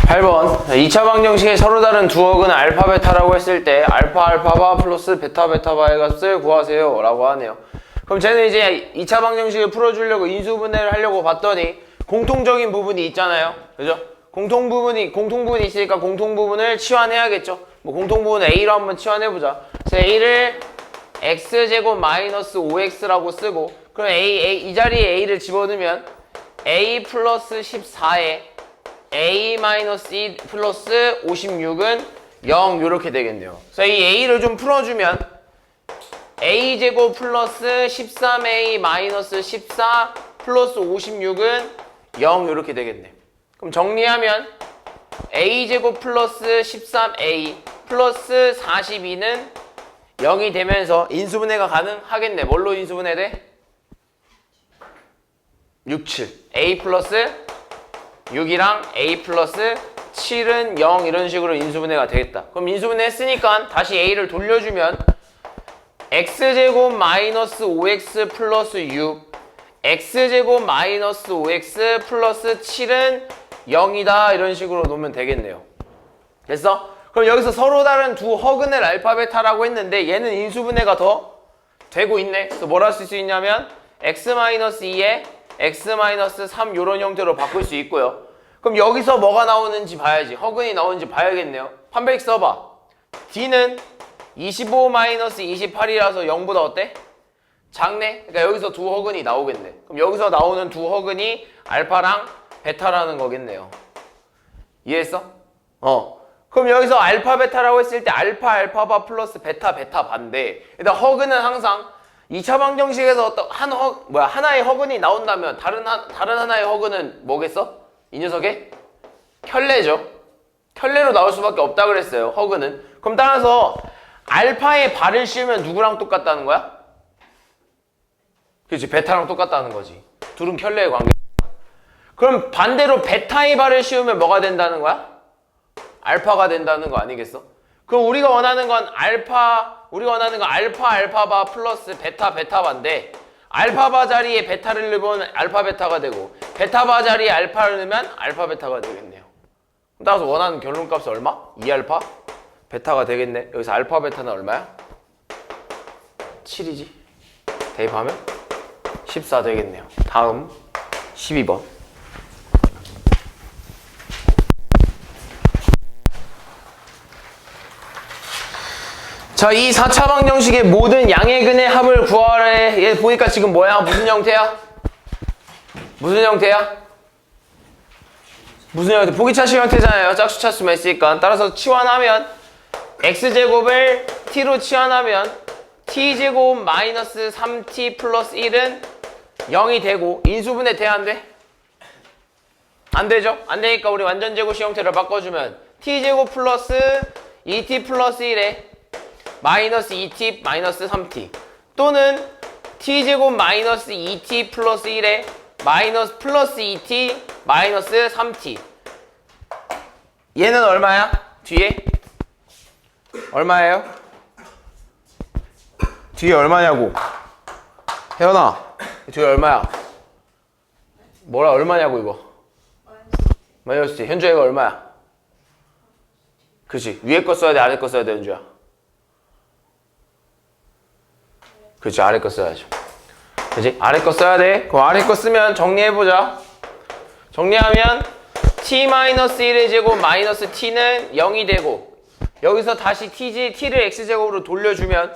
8번 2차 방정식의 서로 다른 두 어근 알파 베타라고 했을 때 알파 알파바 플러스 베타 베타바의 값을 구하세요 라고 하네요. 그럼 쟤는 이제 2차 방정식을 풀어주려고 인수분해를 하려고 봤더니 공통적인 부분이 있잖아요. 그죠? 공통부분이 있으니까 공통부분을 치환해야겠죠. 뭐 공통부분 A로 한번 치환해보자. 그래서 A를 x제곱 마이너스 5x라고 쓰고, 그럼 이 자리에 A를 집어넣으면 A 플러스 14에 A 마이너스 2 플러스 56은 0 이렇게 되겠네요. 그래서 이 A를 좀 풀어주면 A제곱 플러스 13A 마이너스 14 플러스 56은 0 이렇게 되겠네. 그럼 정리하면 A제곱 플러스 13A 플러스 42는 0이 되면서 인수분해가 가능하겠네. 뭘로 인수분해 돼? 6, 7. A 플러스 6이랑 A 플러스 7은 0 이런 식으로 인수분해가 되겠다. 그럼 인수분해 했으니까 다시 A를 돌려주면 x제곱 마이너스 5x 플러스 6 x제곱 마이너스 5x 플러스 7은 0이다 이런 식으로 놓으면 되겠네요. 됐어? 그럼 여기서 서로 다른 두 허근을 알파 베타라고 했는데 얘는 인수분해가 더 되고 있네. 그래서 뭘 할 수 있냐면 x-2에 x-3 이런 형태로 바꿀 수 있고요. 그럼 여기서 뭐가 나오는지 봐야지. 허근이 나오는지 봐야겠네요. 판별식 써봐. D는 25-28이라서 0보다 어때? 작네? 그러니까 여기서 두 허근이 나오겠네. 그럼 여기서 나오는 두 허근이 알파랑 베타라는 거겠네요. 이해했어? 그럼 여기서 알파 베타라고 했을 때 알파 알파바 플러스 베타 베타바인데, 일단 허근은 항상 2차 방정식에서 어떤 하나의 허근이 나온다면 다른 하나의 허근은 뭐겠어? 이 녀석의 켤레죠. 켤레로 나올 수밖에 없다 그랬어요. 허근은. 그럼 따라서 알파의 발을 씌우면 누구랑 똑같다는 거야? 그렇지, 베타랑 똑같다는 거지. 둘은 켤레의 관계. 그럼 반대로 베타의 발을 씌우면 뭐가 된다는 거야? 알파가 된다는 거 아니겠어? 그럼 우리가 원하는 건 알파 알파바 플러스 베타 베타바인데, 알파바 자리에 베타를 넣으면 알파 베타가 되고 베타바 자리에 알파를 넣으면 알파 베타가 되겠네요. 따라서 원하는 결론값은 얼마? 2알파 베타가 되겠네. 여기서 알파 베타는 얼마야? 7이지. 대입하면 14 되겠네요. 다음 12번. 자, 이 4차 방정식의 모든 양의 합을 구하래. 얘 보니까 지금 뭐야? 무슨 형태야? 무슨 형태야? 무슨 형태? 보기차식 형태잖아요. 짝수 차수만 있으니까. 따라서 치환하면 x제곱을 t로 치환하면 t제곱 마이너스 3t 플러스 1은 0이 되고, 인수분해 돼? 안 돼? 안 되죠? 안 되니까 우리 완전제곱식 형태를 바꿔주면 t제곱 플러스 2t 플러스 1에 마이너스 2t 마이너스 3t 또는 t제곱 마이너스 2t 플러스 1에 마이너스 플러스 2t 마이너스 3t. 얘는 얼마야? 뒤에? 얼마예요? 뒤에 얼마냐고. 혜연아, 뒤에 얼마야? 뭐라 얼마냐고 이거. 마이너스 t. 현주야 이거 얼마야? 그치, 위에 거 써야 돼 아래 거 써야 돼 현주야? 그치, 아래 거 써야죠. 그치? 아래 거 써야 돼. 그럼 아래 거 쓰면 정리해보자. 정리하면 t-1의 제곱 마이너스 t는 0이 되고, 여기서 다시 t를 x제곱으로 돌려주면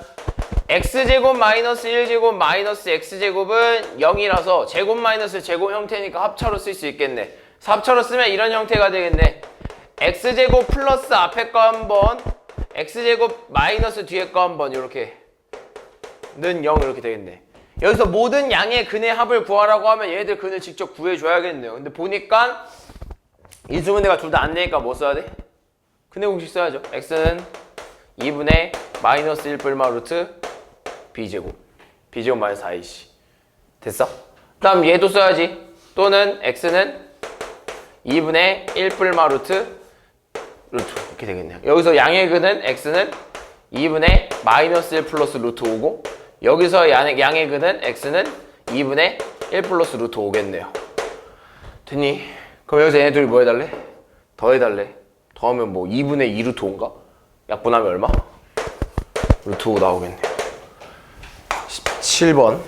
x제곱 마이너스 1제곱 마이너스 x제곱은 0이라서 제곱 마이너스 제곱 형태니까 합차로 쓸 수 있겠네. 합차로 쓰면 이런 형태가 되겠네. x제곱 플러스 앞에 거 한번, x제곱 마이너스 뒤에 거 한번 이렇게 는 0 이렇게 되겠네. 여기서 모든 양의 근의 합을 구하라고 하면 얘네들 근을 직접 구해줘야겠네요. 근데 보니까 인수분해가 둘 다 안 되니까 뭐 써야 돼? 근의 공식 써야죠. x는 2분의 마이너스 1 뿔마 루트 b제곱 마이너스 4ac. 됐어? 그 다음 얘도 써야지. 또는 x는 2분의 1 뿔마 루트 이렇게 되겠네요. 여기서 양의 근은 x는 2분의 마이너스 1 플러스 루트 5고, 여기서 양의 근은 x는 2분의 1 플러스 루트 5겠네요. 됐니? 그럼 여기서 얘네 둘이 뭐 해달래? 더해달래. 더하면 뭐 2분의 2 루트 5인가? 약분하면 얼마? 루트 5 나오겠네요. 17번.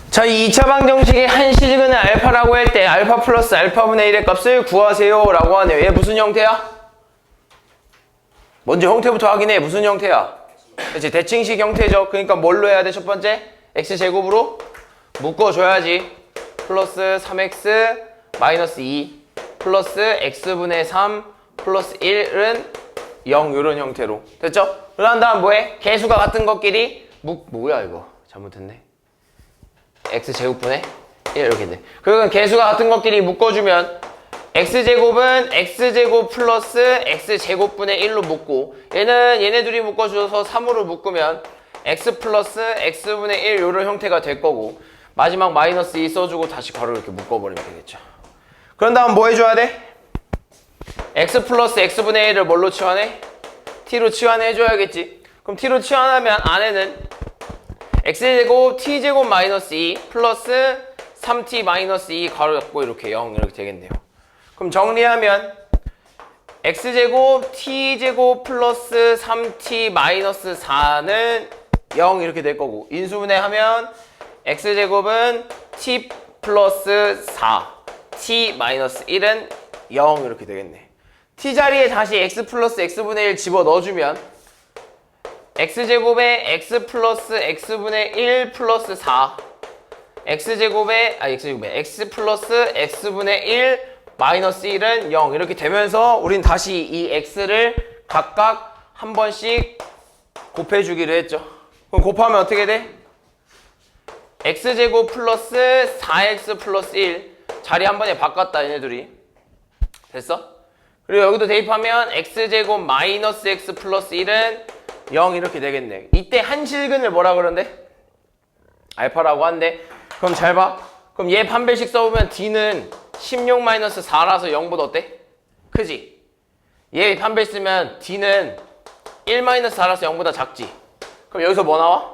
자, 이 2차 방정식의 한 실근을 알파라고 할 때 알파 플러스 알파분의 1의 값을 구하세요 라고 하네요. 얘 무슨 형태야? 먼저 형태부터 확인해. 무슨 형태야? 그치, 대칭식 형태죠. 그러니까 뭘로 해야 돼? 첫 번째 x제곱으로 묶어줘야지. 플러스 3x 마이너스 2 플러스 x분의 3 플러스 1은 0 이런 형태로 됐죠? 그런 다음 뭐해? 개수가 같은 것끼리 뭐야 이거 잘못했네. x제곱분의 1 이렇게 돼. 그러면 개수가 같은 것끼리 묶어주면 x제곱은 x제곱 플러스 x제곱분의 1로 묶고 얘네 둘이 묶어줘서 3으로 묶으면 x 플러스 x분의 1 이런 형태가 될 거고 마지막 마이너스 2 써주고 다시 괄호 이렇게 묶어버리면 되겠죠. 그런 다음 뭐 해줘야 돼? x 플러스 x분의 1을 뭘로 치환해? t로 치환해줘야겠지. 그럼 t로 치환하면 안에는 x제곱 t제곱 마이너스 2 플러스 3t 마이너스 2 괄호 닫고 이렇게 0 이렇게 되겠네요. 그럼 정리하면 x제곱 t제곱 플러스 3t 마이너스 4는 0 이렇게 될 거고 인수분해 하면 x제곱은 t 플러스 4 t 마이너스 1은 0 이렇게 되겠네. t 자리에 다시 x 플러스 x분의 1 집어 넣어주면 x제곱에 x 플러스 x분의 1 플러스 4 x제곱에 x 플러스 x분의 1 마이너스 1은 0 이렇게 되면서 우린 다시 이 x를 각각 한 번씩 곱해주기로 했죠. 그럼 곱하면 어떻게 돼? x제곱 플러스 4x 플러스 1 자리 한 번에 바꿨다 얘네들이 됐어? 그리고 여기도 대입하면 x제곱 마이너스 x 플러스 1은 0 이렇게 되겠네. 이때 한 실근을 뭐라 그러는데? 알파라고 한대. 그럼 잘 봐. 그럼 얘 판별식 써보면 d는 16-4라서 0보다 어때? 크지? 얘 판별 쓰면 d는 1-4라서 0보다 작지? 그럼 여기서 뭐 나와?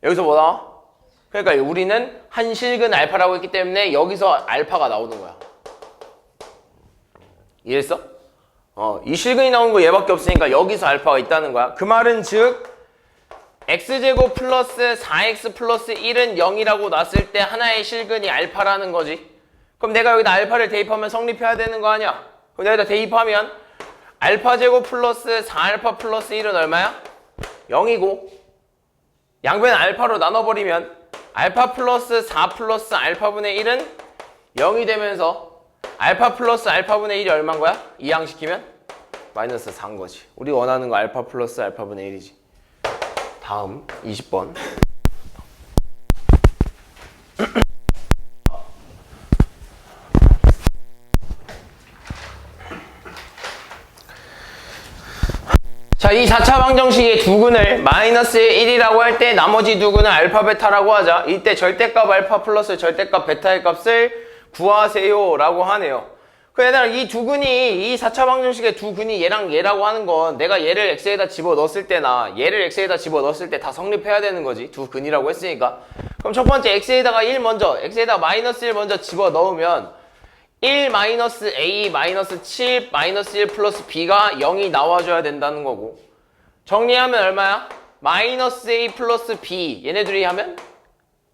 여기서 뭐 나와? 그러니까 우리는 한 실근 알파라고 했기 때문에 여기서 알파가 나오는 거야. 이해했어? 이 실근이 나오는 거 얘밖에 없으니까 여기서 알파가 있다는 거야. 그 말은 즉 x제곱 플러스 4x 플러스 1은 0이라고 놨을 때 하나의 실근이 알파라는 거지. 그럼 내가 여기다 알파를 대입하면 성립해야 되는 거 아니야? 그럼 내가 여기다 대입하면 알파제곱 플러스 4알파 플러스 1은 얼마야? 0이고 양변 알파로 나눠버리면 알파 플러스 4 플러스 알파분의 1은 0이 되면서 알파 플러스 알파분의 1이 얼마인 거야? 이항시키면 마이너스 4인 거지. 우리가 원하는 거 알파 플러스 알파분의 1이지. 다음 20번. 자, 이 4차 방정식의 두근을 마이너스 1이라고 할 때 나머지 두근을 알파 베타라고 하자. 이때 절대값 알파 플러스 절대값 베타의 값을 구하세요 라고 하네요. 그러니까 이 두근이 이 4차 방정식의 두근이 얘랑 얘라고 하는 건 내가 얘를 x에다 집어넣었을 때나 얘를 x에다 집어넣었을 때 다 성립해야 되는 거지. 두근이라고 했으니까. 그럼 첫 번째 x에다가 1 먼저 x에다 마이너스 1 먼저 집어넣으면 1 마이너스 a 마이너스 7 마이너스 1 플러스 b가 0이 나와줘야 된다는 거고 정리하면 얼마야? 마이너스 a 플러스 b 얘네들이 하면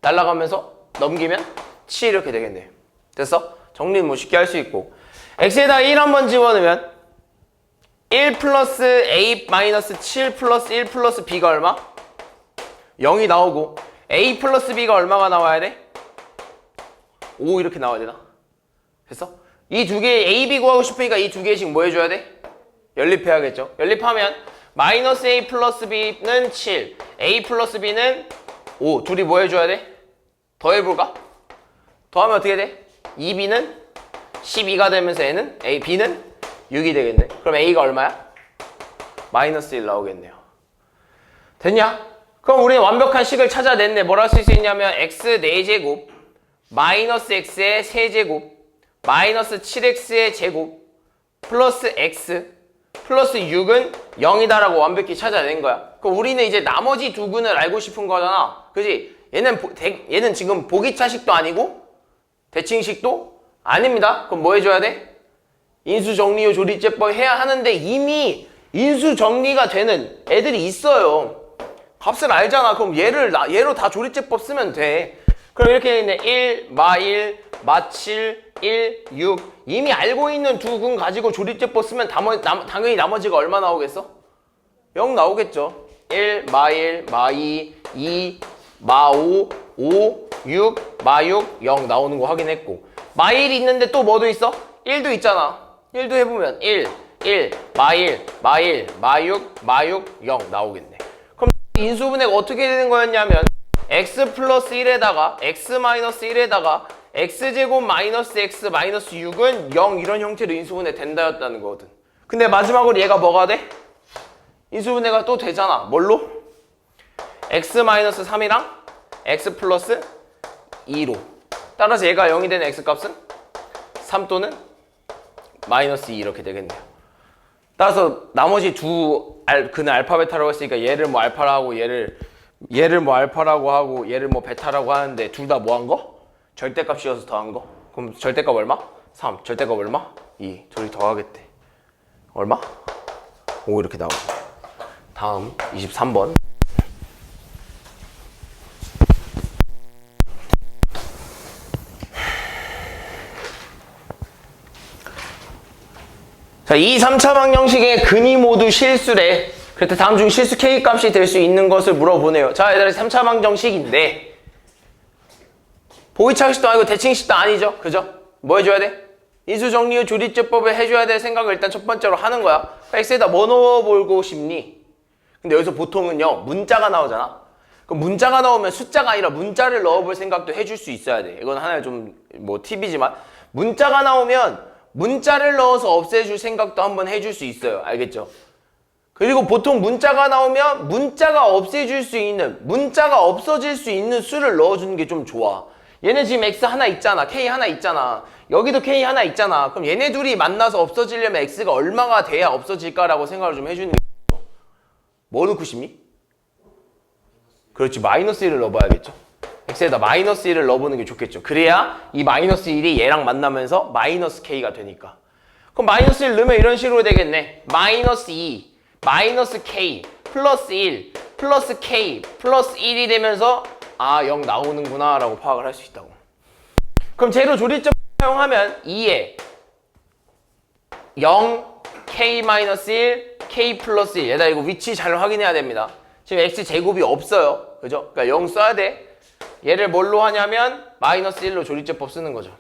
날아가면서 넘기면 7 이렇게 되겠네. 됐어? 정리는 뭐 쉽게 할 수 있고 x에다 1 한번 집어넣으면 1 플러스 a 마이너스 7 플러스 1 플러스 b가 얼마? 0이 나오고 a 플러스 b가 얼마가 나와야 돼? 5 이렇게 나와야 되나? 됐어? 이 두 개 a, b 구하고 싶으니까 이 두 개씩 뭐 해줘야 돼? 연립해야겠죠. 연립하면 마이너스 a 플러스 b는 7 a 플러스 b는 5 둘이 뭐 해줘야 돼? 더해볼까? 더하면 어떻게 돼? 2b는 12가 되면서 얘는 a, b는 6이 되겠네. 그럼 a가 얼마야? 마이너스 1 나오겠네요. 됐냐? 그럼 우리는 완벽한 식을 찾아냈네. 뭐라 쓸 수 있냐면 x 4제곱 마이너스 x의 세제곱 마이너스 7x의 제곱 플러스 x 플러스 6은 0이다라고 완벽히 찾아낸 거야. 그럼 우리는 이제 나머지 두근을 알고 싶은 거잖아. 그지? 얘는 지금 보기차식도 아니고 대칭식도 아닙니다. 그럼 뭐 해줘야 돼? 인수정리요 조리제법 해야 하는데 이미 인수정리가 되는 애들이 있어요. 값을 알잖아. 그럼 얘로 다 조리제법 쓰면 돼. 그럼 이렇게 있네. 1, 마 1, 마 7, 1, 6. 이미 알고 있는 두 군 가지고 조리제법 쓰면 당연히 나머지가 얼마 나오겠어? 0 나오겠죠. 1, 마 1, 마 2, 2, 마 5, 5, 6, 마 6, 0 나오는 거 확인했고. 마 1이 있는데 또 뭐도 있어? 1도 있잖아. 1도 해보면 1, 1, 마 1, 마 1, 마 6, 마 6, 0 나오겠네. 그럼 인수분해가 어떻게 되는 거였냐면 x 플러스 1에다가 x 마이너스 1에다가 x제곱 마이너스 x 마이너스 6은 0 이런 형태로 인수분해 된다였다는 거거든. 근데 마지막으로 얘가 뭐가 돼? 인수분해가 또 되잖아. 뭘로? x 마이너스 3이랑 x 플러스 2로. 따라서 얘가 0이 되는 x 값은 3 또는 마이너스 2 이렇게 되겠네요. 따라서 나머지 그는 알파 베타라고 했으니까 얘를 뭐 알파라고 하고 얘를 뭐 알파라고 하고 얘를 뭐 베타라고 하는데 둘 다 뭐 한 거? 절대값이어서 더한 거. 그럼 절대값 얼마? 3. 절대값 얼마? 2. 둘이 더하겠대. 얼마? 5 이렇게 나오고. 다음 23번. 자, 이 3차 방정식의 근이 모두 실수래. 그래서 다음 중 실수 K값이 될 수 있는 것을 물어보네요. 자, 얘들아 3차 방정식인데 보기차식도 아니고 대칭식도 아니죠. 그죠? 뭐 해줘야 돼? 인수정리후 조리제법을 해줘야 될 생각을 일단 첫 번째로 하는 거야. X에다 뭐 넣어보고 싶니? 근데 여기서 보통은요 문자가 나오잖아. 그럼 문자가 나오면 숫자가 아니라 문자를 넣어볼 생각도 해줄 수 있어야 돼. 이건 하나의 좀 뭐 팁이지만 문자가 나오면 문자를 넣어서 없애줄 생각도 한번 해줄 수 있어요. 알겠죠? 그리고 보통 문자가 나오면 문자가 없애줄 수 있는, 문자가 없어질 수 있는 수를 넣어주는 게 좀 좋아. 얘네 지금 X 하나 있잖아. K 하나 있잖아. 여기도 K 하나 있잖아. 그럼 얘네 둘이 만나서 없어지려면 X가 얼마가 돼야 없어질까라고 생각을 좀 해주는 게 좋아. 뭐 넣고 싶니? 그렇지. 마이너스 1을 넣어봐야겠죠. X에다 마이너스 1을 넣어보는 게 좋겠죠. 그래야 이 마이너스 1이 얘랑 만나면서 마이너스 K가 되니까. 그럼 마이너스 1 넣으면 이런 식으로 되겠네. 마이너스 2, 마이너스 K, 플러스 1, 플러스 K, 플러스 1이 되면서 아, 0 나오는구나 라고 파악을 할 수 있다고. 그럼 제로 조리점 사용하면 2에 0, K-1, K 플러스 1. 얘들아 이거 위치 잘 확인해야 됩니다. 지금 X제곱이 없어요. 그죠? 그러니까 0 써야 돼. 얘를 뭘로 하냐면 마이너스 1로 조리제법 쓰는 거죠.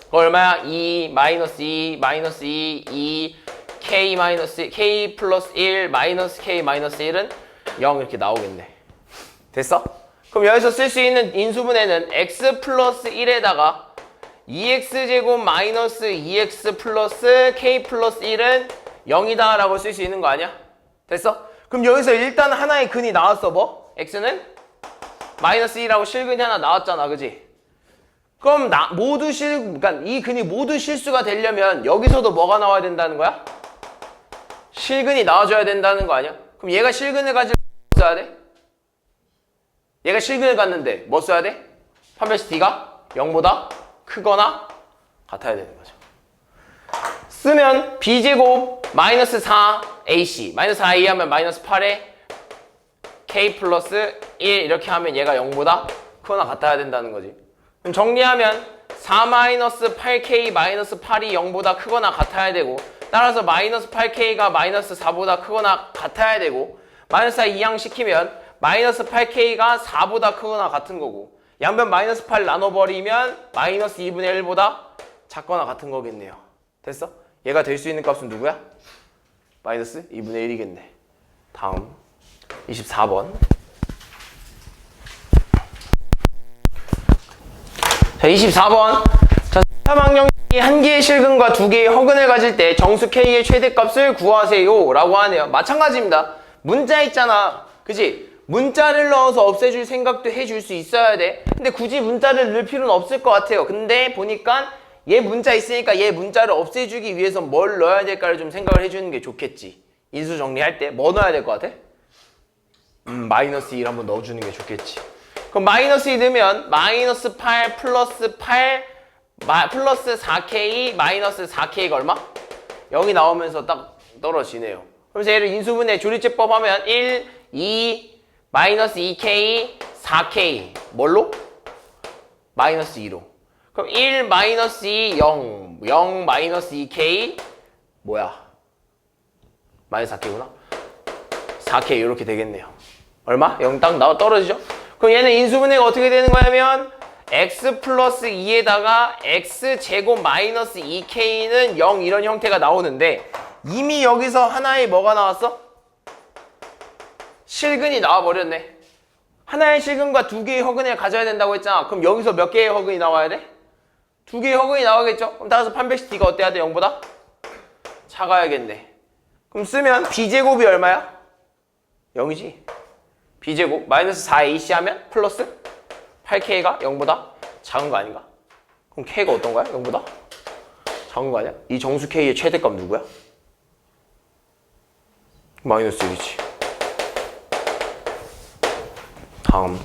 그거 얼마야? 2, 마이너스 2, 마이너스 2, 2, K 마이너스 K 플러스 1, 마이너스 K 마이너스 1은 0 이렇게 나오겠네. 됐어? 그럼 여기서 쓸 수 있는 인수분해는 x 플러스 1에다가 2x제곱 마이너스 2x 플러스 k 플러스 1은 0이다 라고 쓸 수 있는 거 아니야? 됐어? 그럼 여기서 일단 하나의 근이 나왔어. 뭐? x는 마이너스 2라고 실근이 하나 나왔잖아. 그지? 그럼 그러니까 이 근이 모두 실수가 되려면 여기서도 뭐가 나와야 된다는 거야? 실근이 나와줘야 된다는 거 아니야? 그럼 얘가 실근을 가지고 뭐 써야 돼? 얘가 실근을 갖는데 뭐 써야 돼? 판별식 D가 0보다 크거나 같아야 되는 거죠. 쓰면 B제곱 마이너스 4AC 마이너스 4A 하면 마이너스 8에 K 플러스 1 이렇게 하면 얘가 0보다 크거나 같아야 된다는 거지. 그럼 정리하면 4 마이너스 8K 마이너스 8이 0보다 크거나 같아야 되고 따라서 마이너스 8K가 마이너스 4보다 크거나 같아야 되고 마이너스 4 이항시키면 마이너스 8K가 4보다 크거나 같은 거고 양변 마이너스 8 나눠버리면 마이너스 2분의 1보다 작거나 같은 거겠네요. 됐어? 얘가 될 수 있는 값은 누구야? 마이너스 2분의 1이겠네. 다음 24번. 자, 24번. 자, 사방정식이 한 개의 실근과 두 개의 허근을 가질 때 정수 K의 최대값을 구하세요 라고 하네요. 마찬가지입니다. 문자 있잖아. 그치? 문자를 넣어서 없애줄 생각도 해줄 수 있어야 돼. 근데 굳이 문자를 넣을 필요는 없을 것 같아요. 근데 보니까 얘 문자 있으니까 얘 문자를 없애주기 위해서 뭘 넣어야 될까를 좀 생각을 해주는 게 좋겠지. 인수 정리할 때 뭐 넣어야 될 것 같아? 마이너스 1 한번 넣어주는 게 좋겠지. 그럼 마이너스 2 넣으면 마이너스 8 플러스 8 플러스 4K 마이너스 4K가 얼마? 0이 나오면서 딱 떨어지네요. 그래서 얘를 인수분해 조리제법 하면 1, 2, 마이너스 2K, 4K 뭘로? 마이너스 2로. 그럼 1 마이너스 2, 0, 0 마이너스 2K 뭐야? 마이너스 4K구나. 4K 이렇게 되겠네요. 얼마? 0 딱 나와 떨어지죠? 그럼 얘는 인수분해가 어떻게 되는 거냐면 x 플러스 2에다가 x 제곱 마이너스 2k는 0 이런 형태가 나오는데 이미 여기서 하나의 뭐가 나왔어? 실근이 나와버렸네. 하나의 실근과 두 개의 허근을 가져야 된다고 했잖아. 그럼 여기서 몇 개의 허근이 나와야 돼? 두 개의 허근이 나오겠죠? 그럼 따라서 판별식 d가 어때야 돼? 0보다? 작아야겠네. 그럼 쓰면 b제곱이 얼마야? 0이지. b제곱 마이너스 4ac 하면 플러스 8k가 0보다 작은 거 아닌가? 그럼 k가 어떤 거야? 0보다? 작은 거 아니야? 이 정수 k의 최대값 누구야? 마이너스 1이지. 다음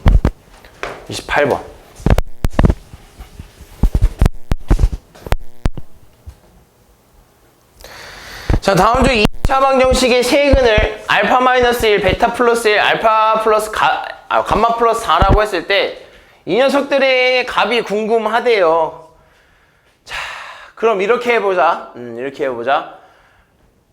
28번. 자, 다음 중 2차 방정식의 세근을 알파 마이너스 1, 베타 플러스 1, 알파 플러스 감마 플러스 4라고 했을 때 이 녀석들의 값이 궁금하대요. 자, 그럼 이렇게 해보자. 이렇게 해보자.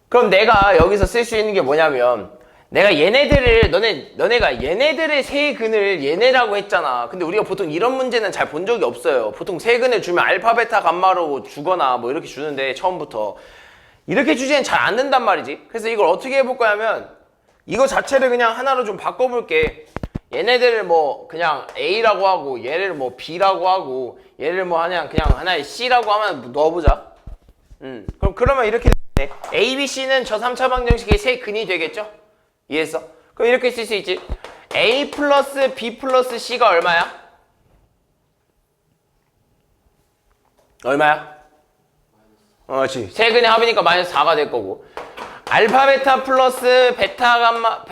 그럼 내가 여기서 쓸 수 있는 게 뭐냐면 내가 얘네들을 너네가 얘네들의 세근을 얘네라고 했잖아. 근데 우리가 보통 이런 문제는 잘 본 적이 없어요. 보통 세근을 주면 알파, 베타, 감마로 주거나 뭐 이렇게 주는데 처음부터 이렇게 주제는 잘 안 된단 말이지. 그래서 이걸 어떻게 해볼 거냐면 이거 자체를 그냥 하나로 좀 바꿔볼게. 얘네들을 뭐 그냥 A라고 하고 얘를 뭐 B라고 하고 얘를 뭐 그냥 하나의 C라고 하면 넣어보자. 그러면 이렇게 되네. A, B, C는 저 3차 방정식의 세 근이 되겠죠? 이해했어? 그럼 이렇게 쓸 수 있지. A 플러스 B 플러스 C가 얼마야? 얼마야? 그렇지. 세 근의 합이니까 마이너스 4가 될 거고. 알파 베타 플러스 베타 감마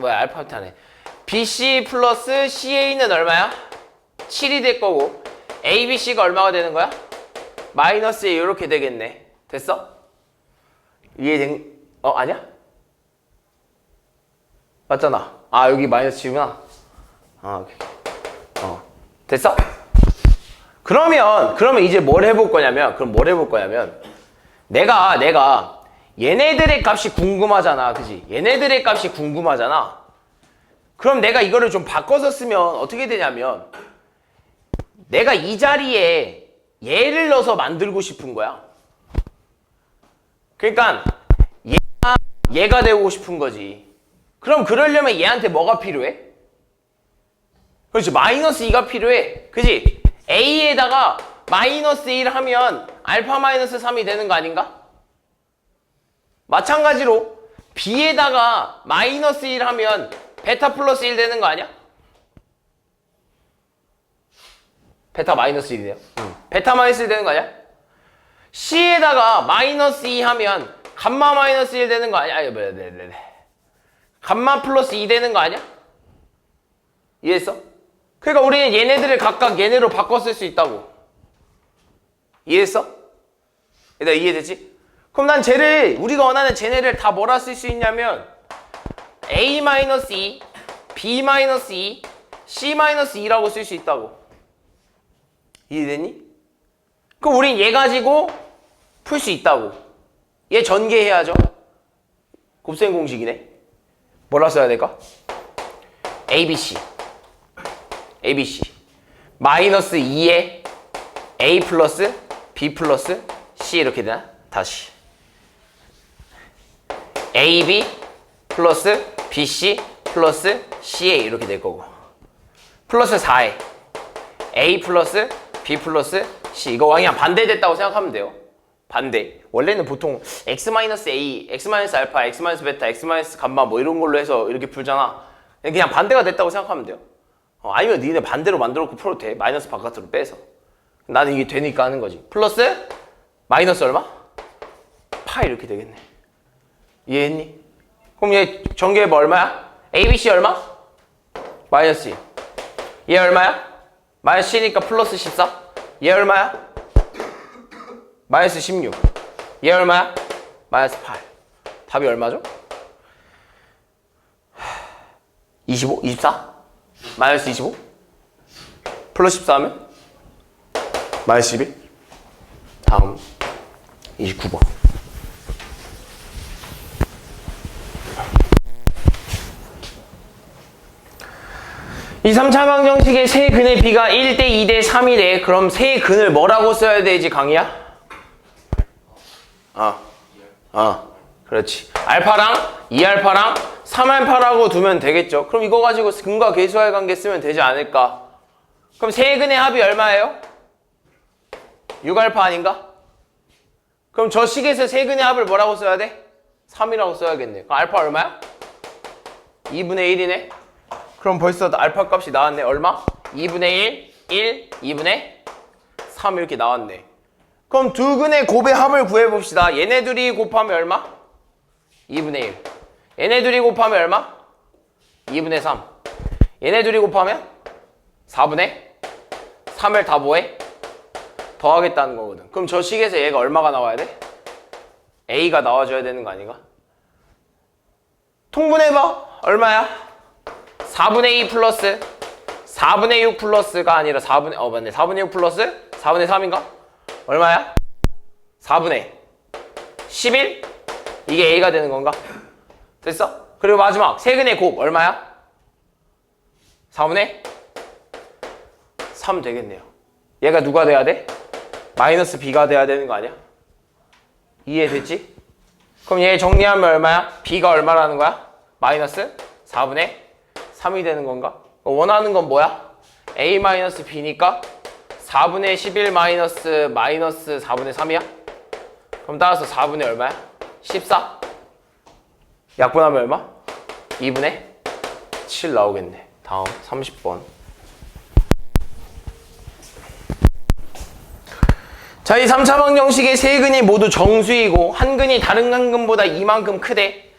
알파 베타네. BC 플러스 CA는 얼마야? 7이 될 거고 ABC가 얼마가 되는 거야? 마이너스 1 이렇게 되겠네. 됐어? 이해된? 아니야? 맞잖아. 여기 마이너스 7이구나. 오케이. 됐어? 그러면 이제 뭘 해볼 거냐면 내가 얘네들의 값이 궁금하잖아. 그지? 얘네들의 값이 궁금하잖아. 그럼 내가 이거를 좀 바꿔서 쓰면 어떻게 되냐면 내가 이 자리에 얘를 넣어서 만들고 싶은 거야. 그러니까 얘가 되고 싶은 거지. 그럼 그러려면 얘한테 뭐가 필요해? 그렇지. 마이너스 2가 필요해. 그지? A에다가 마이너스 1 하면 알파 마이너스 3이 되는 거 아닌가? 마찬가지로 B에다가 마이너스 1 하면 베타 플러스 1 되는 거 아니야? 베타 마이너스 1이네요. 베타 마이너스 1 되는 거 아니야? C에다가 마이너스 2 하면 감마 마이너스 1 되는 거 아니야? 감마 플러스 2 되는 거 아니야? 이해했어? 그러니까 우리는 얘네들을 각각 얘네로 바꿔 쓸 수 있다고. 이해했어? 얘들아 이해되지? 그럼 난 우리가 원하는 쟤네를 다 뭐라 쓸 수 있냐면 A-2, B-2, C-2라고 쓸 수 있다고. 이해되니? 그럼 우린 얘 가지고 풀 수 있다고. 얘 전개해야죠. 곱셈 공식이네. 뭐라 써야 될까? ABC 마이너스 2에 A 플러스 B 플러스 C 이렇게 되나? 다시 AB 플러스 BC 플러스 CA 이렇게 될 거고 플러스 4에 A 플러스 B 플러스 C 이거 그냥 반대됐다고 생각하면 돼요. 반대. 원래는 보통 X-A, X-알파, X-베타, X-감마 뭐 이런 걸로 해서 이렇게 풀잖아. 그냥 반대가 됐다고 생각하면 돼요. 아니면 니네 반대로 만들어놓고 풀어도 돼. 마이너스 바깥으로 빼서. 나는 이게 되니까 하는 거지. 플러스 마이너스 얼마? 파 이렇게 되겠네. 이해했니? 그럼 얘 전개해봐 얼마야? ABC 얼마? 마이너스 2. 얘 얼마야? 마이너스 10이니까 플러스 14. 얘 얼마야? 마이너스 16. 얘 얼마야? 마이너스 8. 답이 얼마죠? 25? 24? 마이너스 25? 플러스 14 하면? 마이너스 11? 다음 29번. 이 3차 방정식의 세 근의 비가 1대 2대 3이래. 그럼 세 근을 뭐라고 써야 되지, 강희야? 그렇지. 알파랑 2알파랑 3알파라고 두면 되겠죠. 그럼 이거 가지고 근과 계수할 관계 쓰면 되지 않을까? 그럼 세 근의 합이 얼마예요? 6알파 아닌가? 그럼 저 식에서 세 근의 합을 뭐라고 써야 돼? 3이라고 써야겠네. 그럼 알파 얼마야? 2분의 1이네. 그럼 벌써 알파 값이 나왔네. 얼마? 2분의 1, 2분의 3 이렇게 나왔네. 그럼 두 근의 곱의 합을 구해봅시다. 얘네 둘이 곱하면 얼마? 2분의 1. 얘네 둘이 곱하면 얼마? 2분의 3. 얘네 둘이 곱하면 4분의 3을 다 뭐해? 더하겠다는 거거든. 그럼 저 식에서 얘가 얼마가 나와야 돼? A가 나와줘야 되는 거 아닌가? 통분해봐. 얼마야? 4분의 2 플러스 4분의 6 플러스가 아니라 4분의 맞네. 4분의 6 플러스 4분의 3인가? 얼마야? 4분의 11? 이게 A가 되는 건가? 됐어? 그리고 마지막 세근의 곱 얼마야? 4분의 3 되겠네요. 얘가 누가 돼야 돼? 마이너스 B가 돼야 되는 거 아니야? 이해됐지? 그럼 얘 정리하면 얼마야? B가 얼마라는 거야? 마이너스 4분의 3이 되는 건가? 원하는 건 뭐야? A 마이너스 B니까 4분의 11 마이너스 4분의 3이야? 그럼 따라서 4분의 얼마야? 14? 약분하면 얼마? 2분의 7 나오겠네. 다음 30번. 자, 이 3차 방정식의 세 근이 모두 정수이고 한 근이 다른 한 근보다 이만큼 크대.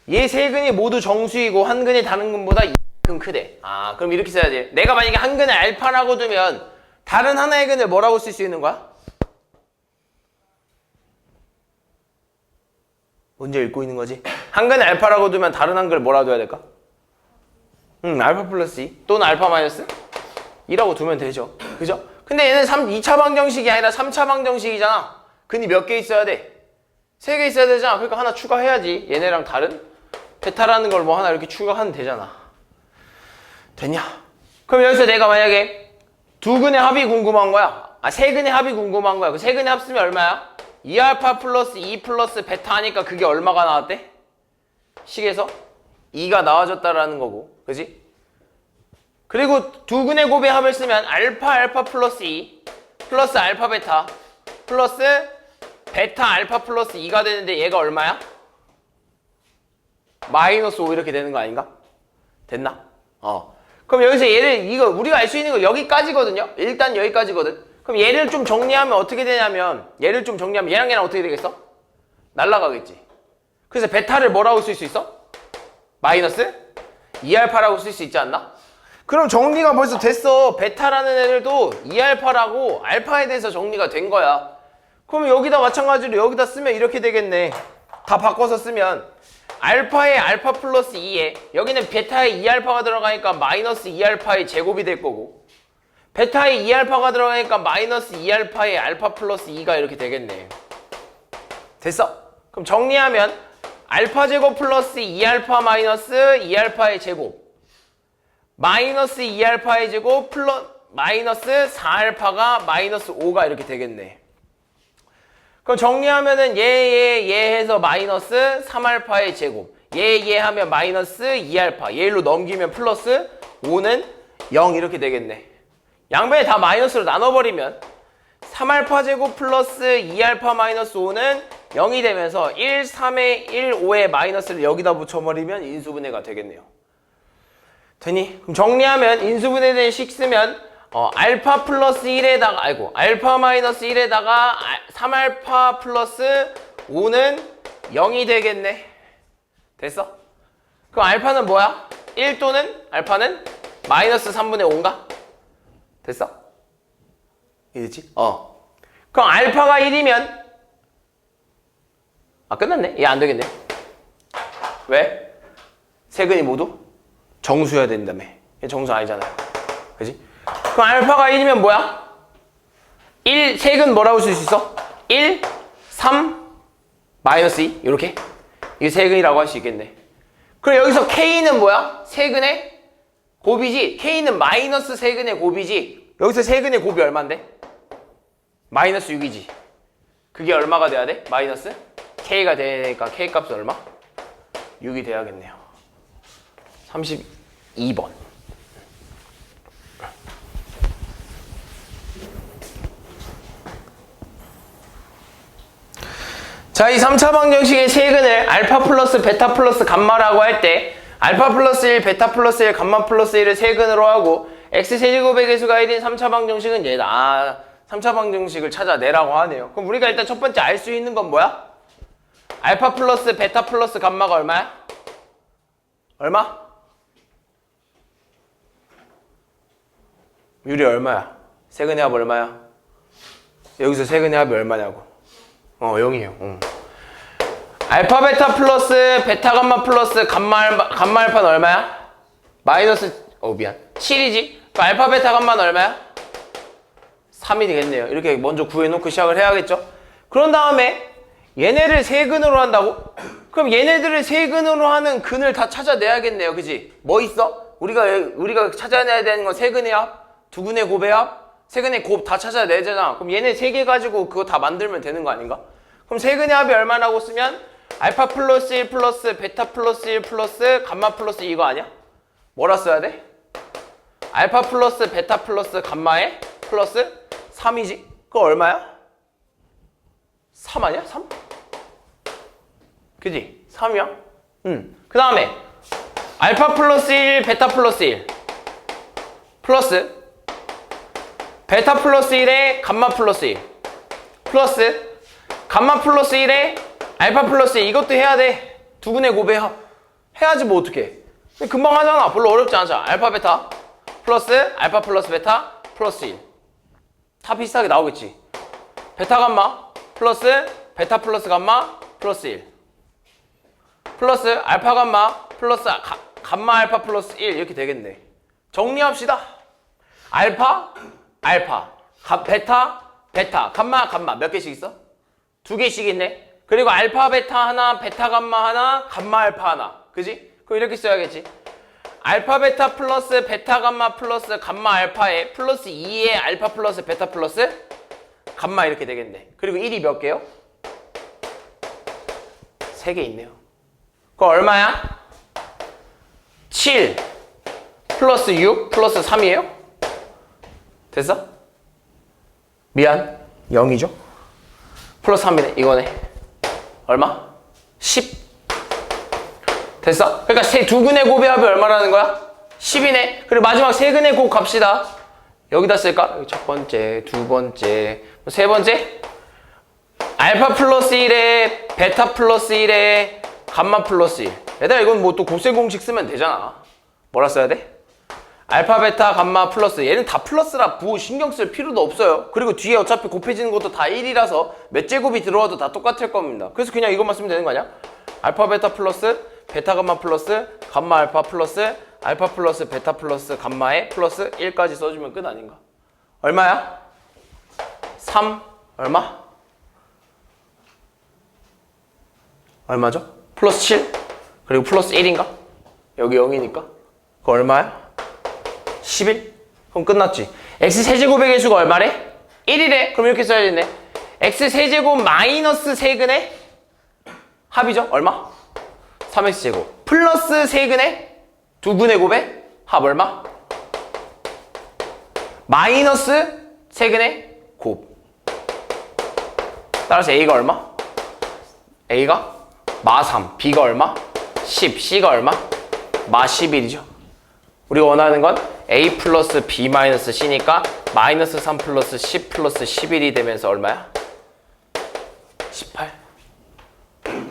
얘 세 근이 모두 정수이고 한 근이 다른 근보다 이만큼 크대. 그럼 이렇게 써야지. 내가 만약에 한 근을 알파라고 두면 다른 하나의 근을 뭐라고 쓸 수 있는 거야? 먼저 읽고 있는 거지. 한 근을 알파라고 두면 다른 한 근을 뭐라고 둬야 될까? 알파 플러스 2 또는 알파 마이너스 2라고 두면 되죠. 그죠? 근데 얘는 2차 방정식이 아니라 3차 방정식이잖아. 근이 몇 개 있어야 돼? 3개 있어야 되잖아. 그러니까 하나 추가해야지. 얘네랑 다른 베타라는 걸 뭐 하나 이렇게 추가하면 되잖아. 됐냐? 그럼 여기서 내가 만약에 두 근의 합이 궁금한 거야. 세 근의 합이 궁금한 거야. 그 세 근의 합 쓰면 얼마야? 2알파 플러스 2 플러스 베타 하니까 그게 얼마가 나왔대? 식에서 2가 나와줬다라는 거고. 그지? 그리고 두 근의 곱의 합을 쓰면 알파 플러스 2 플러스 알파 베타 플러스 베타 알파 플러스 2가 되는데 얘가 얼마야? 마이너스 5 이렇게 되는 거 아닌가? 됐나? 그럼 여기서 얘를 이거 우리가 알 수 있는 거 여기까지거든요. 일단 여기까지거든. 그럼 얘를 좀 정리하면 어떻게 되냐면 얘랑 얘랑 어떻게 되겠어? 날라가겠지. 그래서 베타를 뭐라고 쓸 수 있어? 마이너스 2알파라고 쓸 수 있지 않나? 그럼 정리가 벌써 됐어. 베타라는 애들도 2알파라고 알파에 대해서 정리가 된 거야. 그럼 여기다 마찬가지로 여기다 쓰면 이렇게 되겠네. 다 바꿔서 쓰면 알파에 알파 플러스 2에 여기는 베타에 2알파가 들어가니까 마이너스 2알파의 제곱이 될 거고 베타에 2알파가 들어가니까 마이너스 2알파의 알파 플러스 2가 이렇게 되겠네. 됐어. 그럼 정리하면 알파 제곱 플러스 2알파 마이너스 2알파의 제곱 마이너스 2알파의 제곱 플러스 마이너스 4알파가 마이너스 5가 이렇게 되겠네. 그럼 정리하면은 얘 해서 마이너스 3알파의 제곱 얘 하면 마이너스 2알파 얘로 넘기면 플러스 5는 0 이렇게 되겠네. 양변에 다 마이너스로 나눠버리면 3알파 제곱 플러스 2알파 마이너스 5는 0이 되면서 1, 3에 1, 5의 마이너스를 여기다 붙여버리면 인수분해가 되겠네요. 되니? 그럼 정리하면 인수분해된 식 쓰면 알파 플러스 1에다가 알파 마이너스 1에다가 3알파 플러스 5는 0이 되겠네. 됐어? 그럼 알파는 뭐야? 1 또는 알파는 마이너스 3분의 5인가? 됐어? 이해됐지? 그럼 알파가 1이면 끝났네. 얘 안 되겠네. 왜? 세근이 모두 정수여야 된다며. 얘 정수 아니잖아요. 그지? 그럼 알파가 1이면 뭐야? 1 세근 뭐라고 쓸 수 있어? 1, 3, 마이너스 2 이렇게? 이게 세근이라고 할 수 있겠네. 그럼 여기서 K는 뭐야? 세근의 곱이지. K는 마이너스 세근의 곱이지. 여기서 세근의 곱이 얼만데? 마이너스 6이지. 그게 얼마가 돼야 돼? 마이너스? K가 되니까 K 값은 얼마? 6이 돼야겠네요. 32번. 자, 이 3차 방정식의 세근을 알파 플러스 베타 플러스 감마라고 할 때 알파 플러스 1, 베타 플러스 1, 감마 플러스 1을 세근으로 하고 x세제곱의 개수가 1인 3차 방정식은 얘다. 3차 방정식을 찾아내라고 하네요. 그럼 우리가 일단 첫 번째 알 수 있는 건 뭐야? 알파 플러스 베타 플러스 감마가 얼마야? 얼마? 유리 얼마야? 세근의 합 얼마야? 여기서 세근의 합이 얼마냐고. 0이에요. 알파 베타 플러스 베타 감마 플러스 감마 알파는 얼마야? 마이너스 미안 7이지? 그럼 알파 베타 감마는 얼마야? 3이 되겠네요. 이렇게 먼저 구해놓고 시작을 해야겠죠? 그런 다음에 얘네를 세근으로 한다고? 그럼 얘네들을 세근으로 하는 근을 다 찾아내야겠네요. 그지? 뭐 있어? 우리가 찾아내야 되는 건 세근의 합, 두근의 곱의 합, 세근의 곱 다 찾아내잖아. 그럼 얘네 세 개 가지고 그거 다 만들면 되는 거 아닌가? 그럼 세근의 합이 얼마라고 쓰면 알파 플러스 1 플러스 베타 플러스 1 플러스 감마 플러스 이거 아니야? 뭐라 써야 돼? 알파 플러스 베타 플러스 감마에 플러스 3이지? 그거 얼마야? 3 아니야? 3? 그지? 3이야? 그 다음에 알파 플러스 1 베타 플러스 1 플러스 베타 플러스 1에 감마 플러스 1 플러스 감마 플러스 1에 알파 플러스 1 이것도 해야 돼. 두근의 곱의 합 해야지 뭐 어떡해. 금방 하잖아. 별로 어렵지 않잖아. 알파 베타 플러스 알파 플러스 베타 플러스 1 다 비슷하게 나오겠지. 베타 감마 플러스 베타 플러스 감마 플러스 1 플러스 알파 감마 플러스 감마 알파 플러스 1 이렇게 되겠네. 정리합시다. 알파 베타 감마 몇 개씩 있어? 2개씩 있네. 그리고 알파 베타 하나, 베타 감마 하나, 감마 알파 하나. 그지? 그럼 이렇게 써야겠지. 알파 베타 플러스 베타 감마 플러스 감마 알파에 플러스 2에 알파 플러스 베타 플러스 감마 이렇게 되겠네. 그리고 1이 몇 개요? 3개 있네요. 그거 얼마야? 7 플러스 6 플러스 3이에요? 됐어? 미안 0이죠? 플러스 3이네. 이거네. 얼마? 10 됐어? 그러니까 두 근의 곱의 합이 얼마라는 거야? 10이네. 그리고 마지막 세 근의 곱 갑시다. 여기다 쓸까? 여기 첫 번째, 두 번째, 세 번째 알파 플러스 1에 베타 플러스 1에 감마 플러스 1 얘들아 이건 뭐 또 곱셈 공식 쓰면 되잖아. 뭐라 써야 돼? 알파 베타 감마 플러스 얘는 다 플러스라 뭐 신경 쓸 필요도 없어요. 그리고 뒤에 어차피 곱해지는 것도 다 1이라서 몇 제곱이 들어와도 다 똑같을 겁니다. 그래서 그냥 이것만 쓰면 되는 거 아니야? 알파 베타 플러스 베타 감마 플러스 감마 알파 플러스 알파 플러스 베타 플러스 감마에 플러스 1까지 써주면 끝 아닌가? 얼마야? 3 얼마? 얼마죠? 플러스 7 그리고 플러스 1인가? 여기 0이니까 그거 얼마야? 11? 그럼 끝났지. x세제곱의 개수가 얼마래? 1이래. 그럼 이렇게 써야겠네. x세제곱 마이너스 세근의 합이죠? 얼마? 3x제곱 플러스 세근의 두근의 곱의 합 얼마? 마이너스 세근의 곱. 따라서 a가 얼마? a가 마3 b가 얼마? 10 c가 얼마? 마11이죠. 우리가 원하는 건 a 플러스 b 마이너스 c니까 마이너스 3 플러스 10 플러스 11이 되면서 얼마야? 18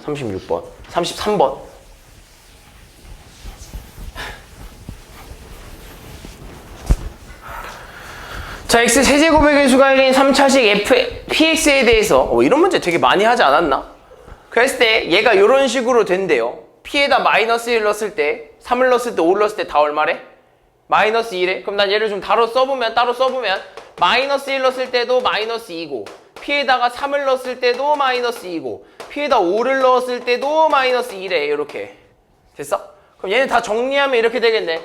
36번 33번 자, x 세제곱의 개수가 1인 3차식 px에 대해서 이런 문제 되게 많이 하지 않았나? 그랬을 때 얘가 이런 식으로 된대요. p에다 마이너스 1 넣었을 때 3을 넣었을 때 5를 넣었을 때 다 얼마래? 마이너스 2래? 그럼 난 얘를 좀 따로 써보면 마이너스 1 넣었을 때도 마이너스 2고 p에다가 3을 넣었을 때도 마이너스 2고 p에다 5를 넣었을 때도 마이너스 2래. 이렇게 됐어? 그럼 얘는 다 정리하면 이렇게 되겠네.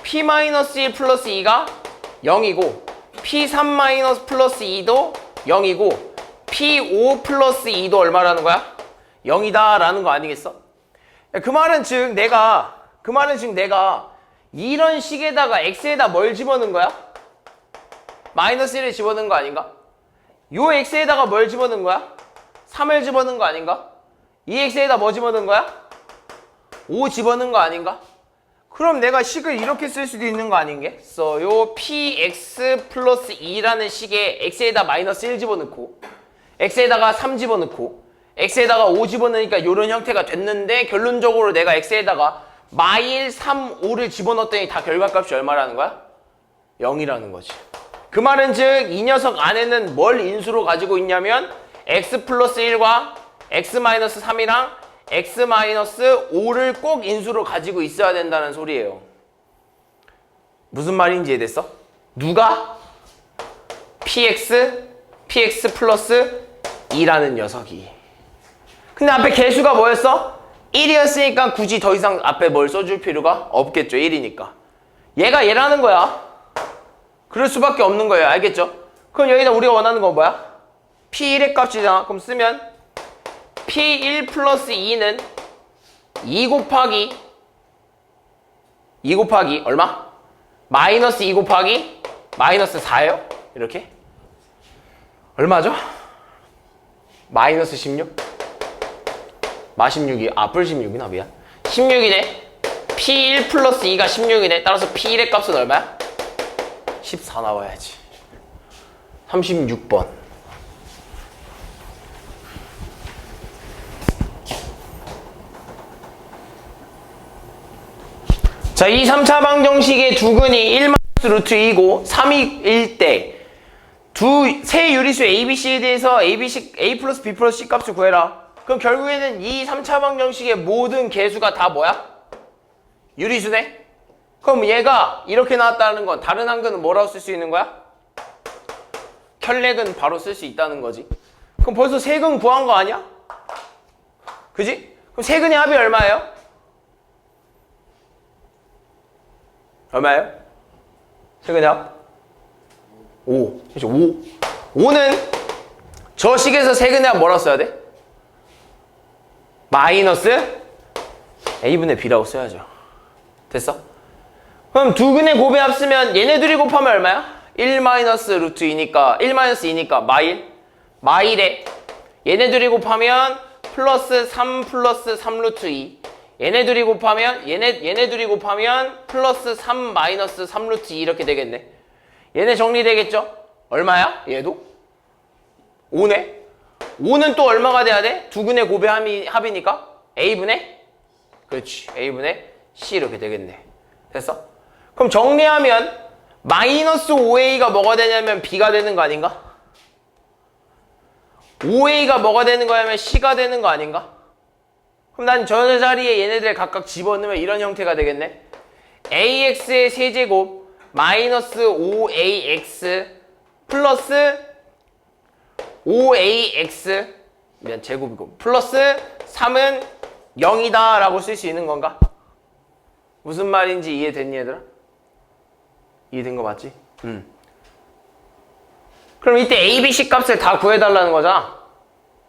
p-1 플러스 2가 0이고 p3 마이너스 플러스 2도 0이고 p5 플러스 2도 얼마라는 거야? 0이다 라는 거 아니겠어? 그 말은 즉 내가 이런 식에다가 x에다 뭘 집어넣은 거야? 마이너스 1을 집어넣은 거 아닌가? 요 x에다가 뭘 집어넣은 거야? 3을 집어넣은 거 아닌가? 이 x에다 뭐 집어넣은 거야? 5 집어넣은 거 아닌가? 그럼 내가 식을 이렇게 쓸 수도 있는 거 아닌겠어? 요 px 플러스 2라는 식에 x에다 마이너스 1 집어넣고 x에다가 3 집어넣고 x에다가 5 집어넣으니까 이런 형태가 됐는데 결론적으로 내가 x에다가 마일 3, 5를 집어넣었더니 다 결과값이 얼마라는 거야? 0이라는 거지. 그 말은 즉 이 녀석 안에는 뭘 인수로 가지고 있냐면 x 플러스 1과 x 마이너스 3이랑 x 마이너스 5를 꼭 인수로 가지고 있어야 된다는 소리예요. 무슨 말인지 이해됐어? 누가? px 플러스 2라는 녀석이. 근데 앞에 개수가 뭐였어? 1이었으니까 굳이 더 이상 앞에 뭘 써줄 필요가 없겠죠. 1이니까. 얘가 얘라는 거야. 그럴 수밖에 없는 거예요. 알겠죠? 그럼 여기다 우리가 원하는 건 뭐야? p1의 값이잖아. 그럼 쓰면 p1 플러스 2는 2 곱하기 얼마? 마이너스 2 곱하기 마이너스 4예요. 이렇게. 얼마죠? 마이너스 16? 마 16이 뿔 16이나 미안. 16이네. p1 플러스 2가 16이네. 따라서 p1의 값은 얼마야? 14 나와야지. 36번. 자, 이 3차 방정식의 두근이 1 루트 2고 3일 때 세 유리수 ABC에 대해서 A 플러스 B 플러스 C 값을 구해라. 그럼 결국에는 이 3차 방정식의 모든 개수가 다 뭐야? 유리수네? 그럼 얘가 이렇게 나왔다는 건 다른 한글은 뭐라고 쓸 수 있는 거야? 혈렉은 바로 쓸 수 있다는 거지. 그럼 벌써 세근 구한 거 아니야? 그지? 그럼 세근의 합이 얼마예요? 얼마예요? 세근의 합? 5. 그렇죠? 5. 5는 저 식에서 세근의 합 뭐라고 써야 돼? 마이너스 A분의 B라고 써야죠. 됐어? 그럼 두 근의 곱의 합 쓰면 얘네 둘이 곱하면 얼마야? 1 마이너스 루트 2니까 1 마이너스 2니까 마일에 얘네 둘이 곱하면 플러스 3 플러스 3 루트 2 얘네 둘이 곱하면 플러스 3 마이너스 3 루트 2 이렇게 되겠네. 얘네 정리되겠죠? 얼마야? 얘도? 5네? 5는 또 얼마가 돼야 돼? 두 근의 곱의 합이니까 A분의? 그렇지. A분의 C 이렇게 되겠네. 됐어? 그럼 정리하면 마이너스 5A가 뭐가 되냐면 B가 되는 거 아닌가? 5A가 뭐가 되는 거냐면 C가 되는 거 아닌가? 그럼 난 저 자리에 얘네들 각각 집어넣으면 이런 형태가 되겠네. AX의 세제곱 마이너스 5AX 플러스 5AX 제곱이고 플러스 3은 0이다 라고 쓸 수 있는 건가? 무슨 말인지 이해됐니 얘들아? 이해된 거 맞지? 그럼 이때 A, B, C 값을 다 구해달라는 거잖아.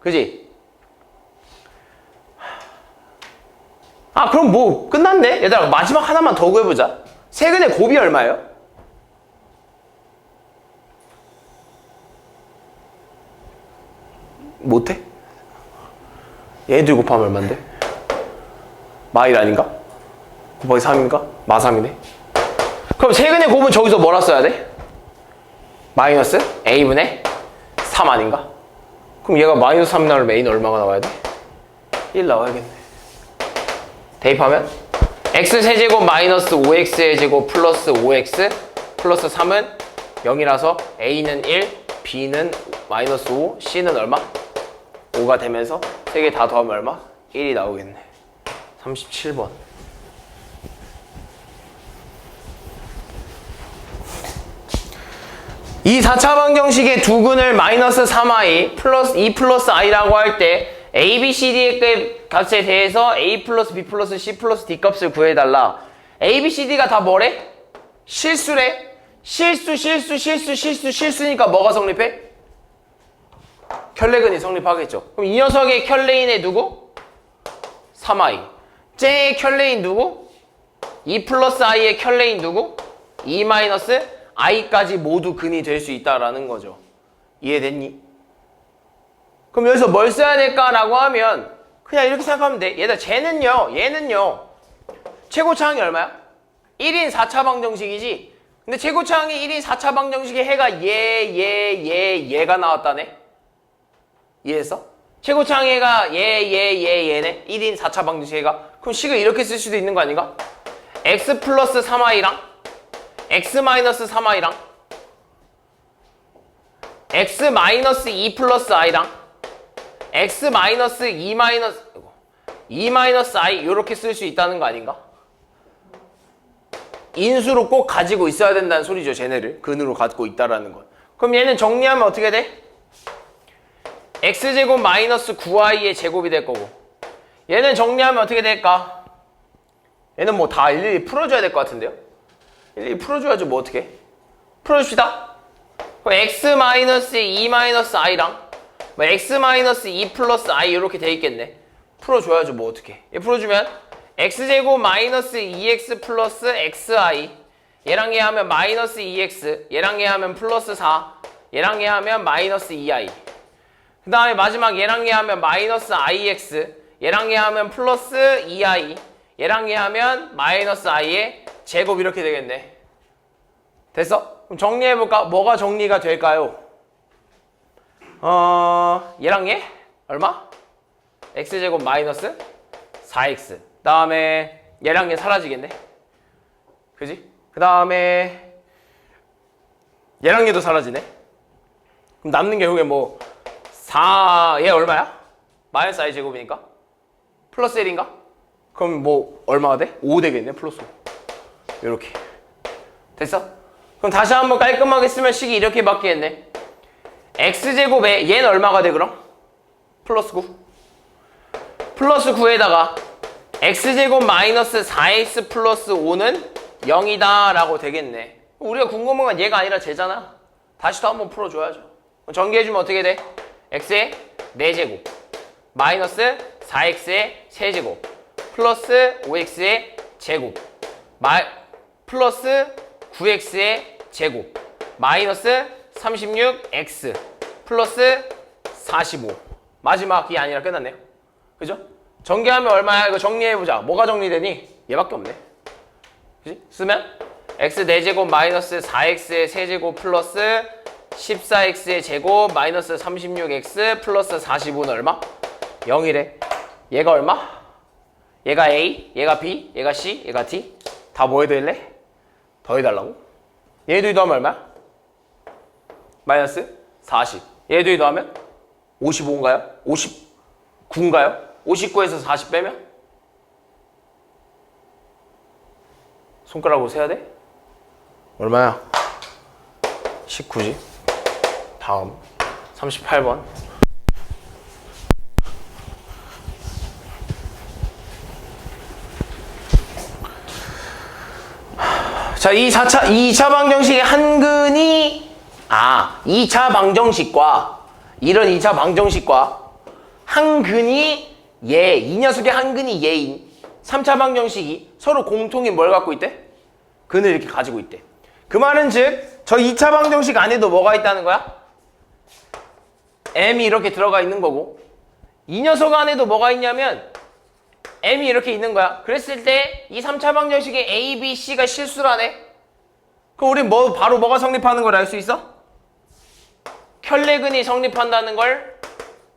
그지? 아 그럼 뭐 끝났네? 얘들아 마지막 하나만 더 구해보자. 세근의 곱이 얼마예요? 못해? 얘들 곱하면 얼만데? 마일 아닌가? 곱하기 3인가? 마 3이네. 그럼 세근의 곱은 저기서 뭐라 써야 돼? 마이너스 A분의 3 아닌가? 그럼 얘가 마이너스 3이 나오면 A는 얼마가 나와야 돼? 1 나와야겠네. 대입하면 X세제곱 마이너스 5X의 제곱 플러스 5X 플러스 3은 0이라서 A는 1, B는 마이너스 5, C는 얼마? 5가 되면서 3개 다 더하면 얼마? 1이 나오겠네. 37번. 이 4차 방정식의 두근을 마이너스 3i 플러스 2 플러스 i라고 할 때 a, b, c, d의 값에 대해서 a 플러스 b 플러스 c 플러스 d 값을 구해달라. a, b, c, d가 다 뭐래? 실수래. 실수니까 뭐가 성립해? 켤레근이 성립하겠죠. 그럼 이 녀석의 켤레인의 누구? 3i. 쟤의 켤레인 누구? 2 플러스 i의 켤레인 누구? 2 마이너스 i까지 모두 근이 될 수 있다라는 거죠. 이해됐니? 그럼 여기서 뭘 써야 될까라고 하면 그냥 이렇게 생각하면 돼. 얘들 얘는요 최고차항이 얼마야? 1인 4차 방정식이지. 근데 최고차항이 1인 4차 방정식의 해가 얘가 나왔다네. 이해했어? 최고차항의 해가 얘네. 1인 4차 방정식의 해가. 그럼 식을 이렇게 쓸 수도 있는 거 아닌가? x 플러스 3i랑 x 마이너스 3i랑 x 마이너스 2 플러스 i랑 x 마이너스 2 마이너스 i 이렇게 쓸 수 있다는 거 아닌가? 인수로 꼭 가지고 있어야 된다는 소리죠. 쟤네를 근으로 갖고 있다라는 건. 그럼 얘는 정리하면 어떻게 돼? x제곱 마이너스 9i의 제곱이 될 거고, 얘는 정리하면 어떻게 될까? 얘는 뭐 다 일일이 풀어줘야 될 것 같은데요? 일일이 풀어줘야죠. 뭐 어떻게? 풀어줍시다. 그럼 x 마이너스 2 마이너스 i랑 뭐 x 마이너스 2 플러스 i 이렇게 돼 있겠네. 풀어줘야죠. 뭐 어떻게? 얘 풀어주면 x제곱 마이너스 2x 플러스 xi, 얘랑 얘 하면 마이너스 2x, 얘랑 얘 하면 플러스 4, 얘랑 얘 하면 마이너스 2i, 그 다음에 마지막 얘랑 얘 하면 마이너스 ix, 얘랑 얘 하면 플러스 2i, 얘랑 얘 하면 마이너스 i의 제곱 이렇게 되겠네. 됐어? 그럼 정리해볼까? 뭐가 정리가 될까요? 얘랑 얘? 얼마? x제곱 마이너스 4x. 그 다음에 얘랑 얘 사라지겠네. 그지? 그 다음에 얘랑 얘도 사라지네. 그럼 남는 게 그게 뭐 4, 얘 얼마야? 마이너스 i 제곱이니까 플러스 1인가? 그럼 뭐 얼마가 돼? 5 되겠네. 플러스 5. 요렇게. 됐어? 그럼 다시 한번 깔끔하게 쓰면 식이 이렇게 바뀌겠네. x제곱에 얘는 얼마가 돼 그럼? 플러스 9. 플러스 9에다가 x제곱 마이너스 4x 플러스 5는 0이다 라고 되겠네. 우리가 궁금한 건 얘가 아니라 쟤잖아. 다시 또 한번 풀어줘야죠. 전개해주면 어떻게 돼? x의 4제곱 마이너스 4x의 세제곱 플러스 5x의 제곱 플러스 9x의 제곱 마이너스 36x 플러스 45. 마지막이 아니라 끝났네요. 그죠? 전개하면 얼마야? 이거 정리해보자. 뭐가 정리되니? 얘밖에 없네. 그지? 쓰면 x 4제곱 마이너스 4x의 세제곱 플러스 14x의 제곱 마이너스 36x 플러스 45는 얼마? 0이래. 얘가 얼마? 얘가 A, 얘가 B, 얘가 C, 얘가 D. 다 뭐 해달래? 더해달라고? 얘도 더하면 얼마야? 마이너스 40. 얘도 더하면 55인가요? 59인가요? 59에서 40 빼면? 손가락으로 세야 돼? 얼마야? 19지. 다음 38번. 자, 2차 방정식의 한근이 2차 방정식과 이런 2차 방정식과 한근이 이 녀석의 한근이 얘인 3차 방정식이 서로 공통인 뭘 갖고 있대? 근을 이렇게 가지고 있대. 그 말은 즉 저 2차 방정식 안에도 뭐가 있다는 거야? m이 이렇게 들어가 있는 거고, 이 녀석 안에도 뭐가 있냐면 m이 이렇게 있는 거야. 그랬을 때 이 3차 방정식에 a, b, c가 실수라네. 그럼 우린 바로 뭐가 성립하는 걸 알 수 있어? 켤레근이 성립한다는 걸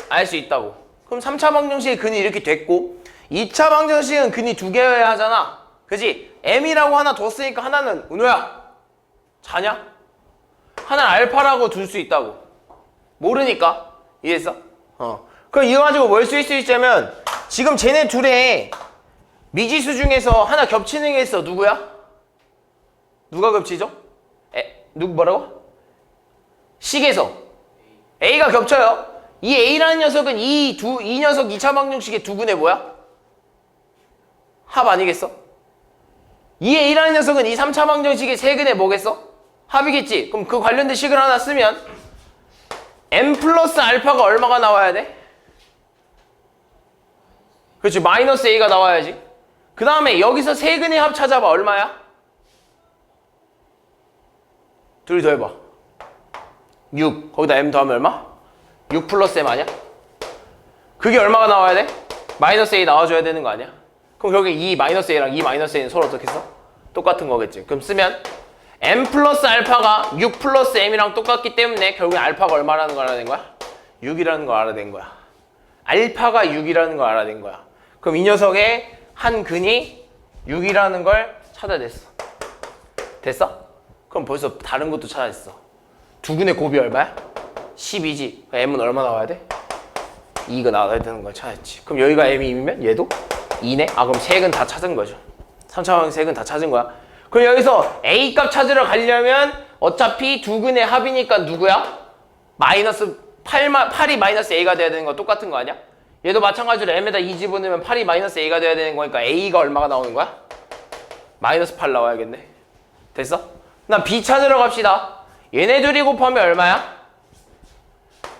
알 수 있다고. 그럼 3차 방정식의 근이 이렇게 됐고, 2차 방정식은 근이 2개여야 하잖아. 그지? m이라고 하나 뒀으니까 하나는 은호야 자냐? 하나는 알파라고 둘 수 있다고. 모르니까. 이해했어? 그럼 이거 가지고 뭘 쓸 수 있냐면 지금 쟤네 둘의 미지수 중에서 하나 겹치는 게 있어. 누구야? 누가 겹치죠? 누구 뭐라고? 식에서 A가 겹쳐요. 이 A라는 녀석은 이 녀석 2차 방정식의 두근의 뭐야? 합 아니겠어? 이 A라는 녀석은 이 3차 방정식의 세근의 뭐겠어? 합이겠지. 그럼 그 관련된 식을 하나 쓰면 M 플러스 알파가 얼마가 나와야 돼? 그렇지. 마이너스 A가 나와야지. 그 다음에 여기서 세근의 합 찾아봐. 얼마야? 둘이 더해봐. 6. 거기다 M 더하면 얼마? 6 플러스 M 아니야? 그게 얼마가 나와야 돼? 마이너스 A 나와줘야 되는 거 아니야? 그럼 결국에 이 마이너스 A랑 이 마이너스 A는 서로 어떻게 써? 똑같은 거겠지. 그럼 쓰면 M 플러스 알파가 6 플러스 M이랑 똑같기 때문에 결국에 알파가 얼마라는 걸 알아낸 거야? 6이라는 걸 알아낸 거야. 알파가 6이라는 걸 알아낸 거야. 그럼 이 녀석의 한 근이 6이라는 걸 찾아냈어. 됐어? 그럼 벌써 다른 것도 찾아냈어. 두 근의 곱이 얼마야? 12지. M은 얼마 나와야 돼? 2가 나와야 되는 걸 찾았지. 그럼 여기가 M이 2면 얘도 2네? 그럼 세 근 다 찾은 거죠. 3차 방정식 세 근 다 찾은 거야. 그럼 여기서 A 값 찾으러 가려면 어차피 두 근의 합이니까 누구야? 마이너스 8이 마이너스 A가 돼야 되는 거 똑같은 거 아니야? 얘도 마찬가지로 M에다 2 집어넣으면 8이 마이너스 A가 돼야 되는 거니까 A가 얼마가 나오는 거야? 마이너스 8 나와야겠네. 됐어? 나 B 찾으러 갑시다. 얘네 둘이 곱하면 얼마야?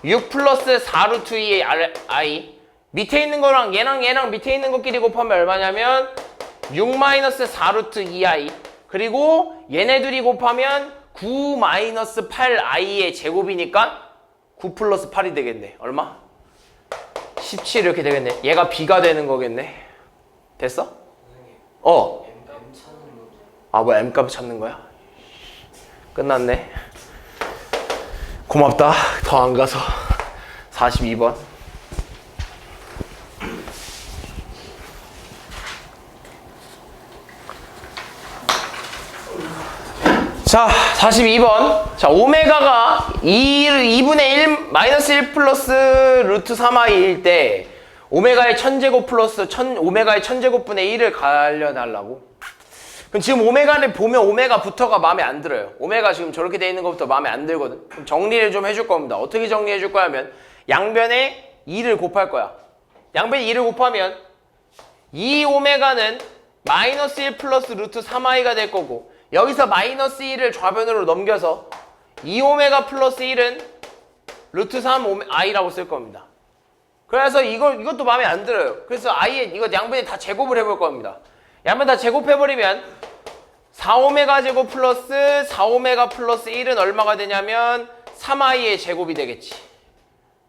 6 플러스 4루트 2의 I. 밑에 있는 거랑 얘랑 밑에 있는 것끼리 곱하면 얼마냐면 6 마이너스 4루트 2I. 그리고 얘네 둘이 곱하면 9 마이너스 8I의 제곱이니까 9 플러스 8이 되겠네. 얼마? 17 이렇게 되겠네. 얘가 B가 되는 거겠네. 됐어? 뭐 M값 찾는 거야? 끝났네. 고맙다. 더 안 가서. 42번. 자, 42번. 자, 오메가가 2분의 1, 마이너스 1 플러스 루트 3i일 때 오메가의 1000제곱 플러스 오메가의 1000제곱분의 1을 가려달라고. 그럼 지금 오메가를 보면 오메가부터가 마음에 안 들어요. 오메가 지금 저렇게 돼 있는 것부터 마음에 안 들거든. 그럼 정리를 좀 해줄 겁니다. 어떻게 정리해 줄 거야 하면 양변에 2를 곱할 거야. 양변에 2를 곱하면 이 오메가는 마이너스 1 플러스 루트 3i가 될 거고 여기서 마이너스 1을 좌변으로 넘겨서 2오메가 플러스 1은 루트 3i라고 쓸 겁니다. 그래서 이것도 마음에 안 들어요. 그래서 이거 양변에 다 제곱을 해볼 겁니다. 양변 다 제곱해버리면 4오메가 제곱 플러스 4오메가 플러스 1은 얼마가 되냐면 3i의 제곱이 되겠지.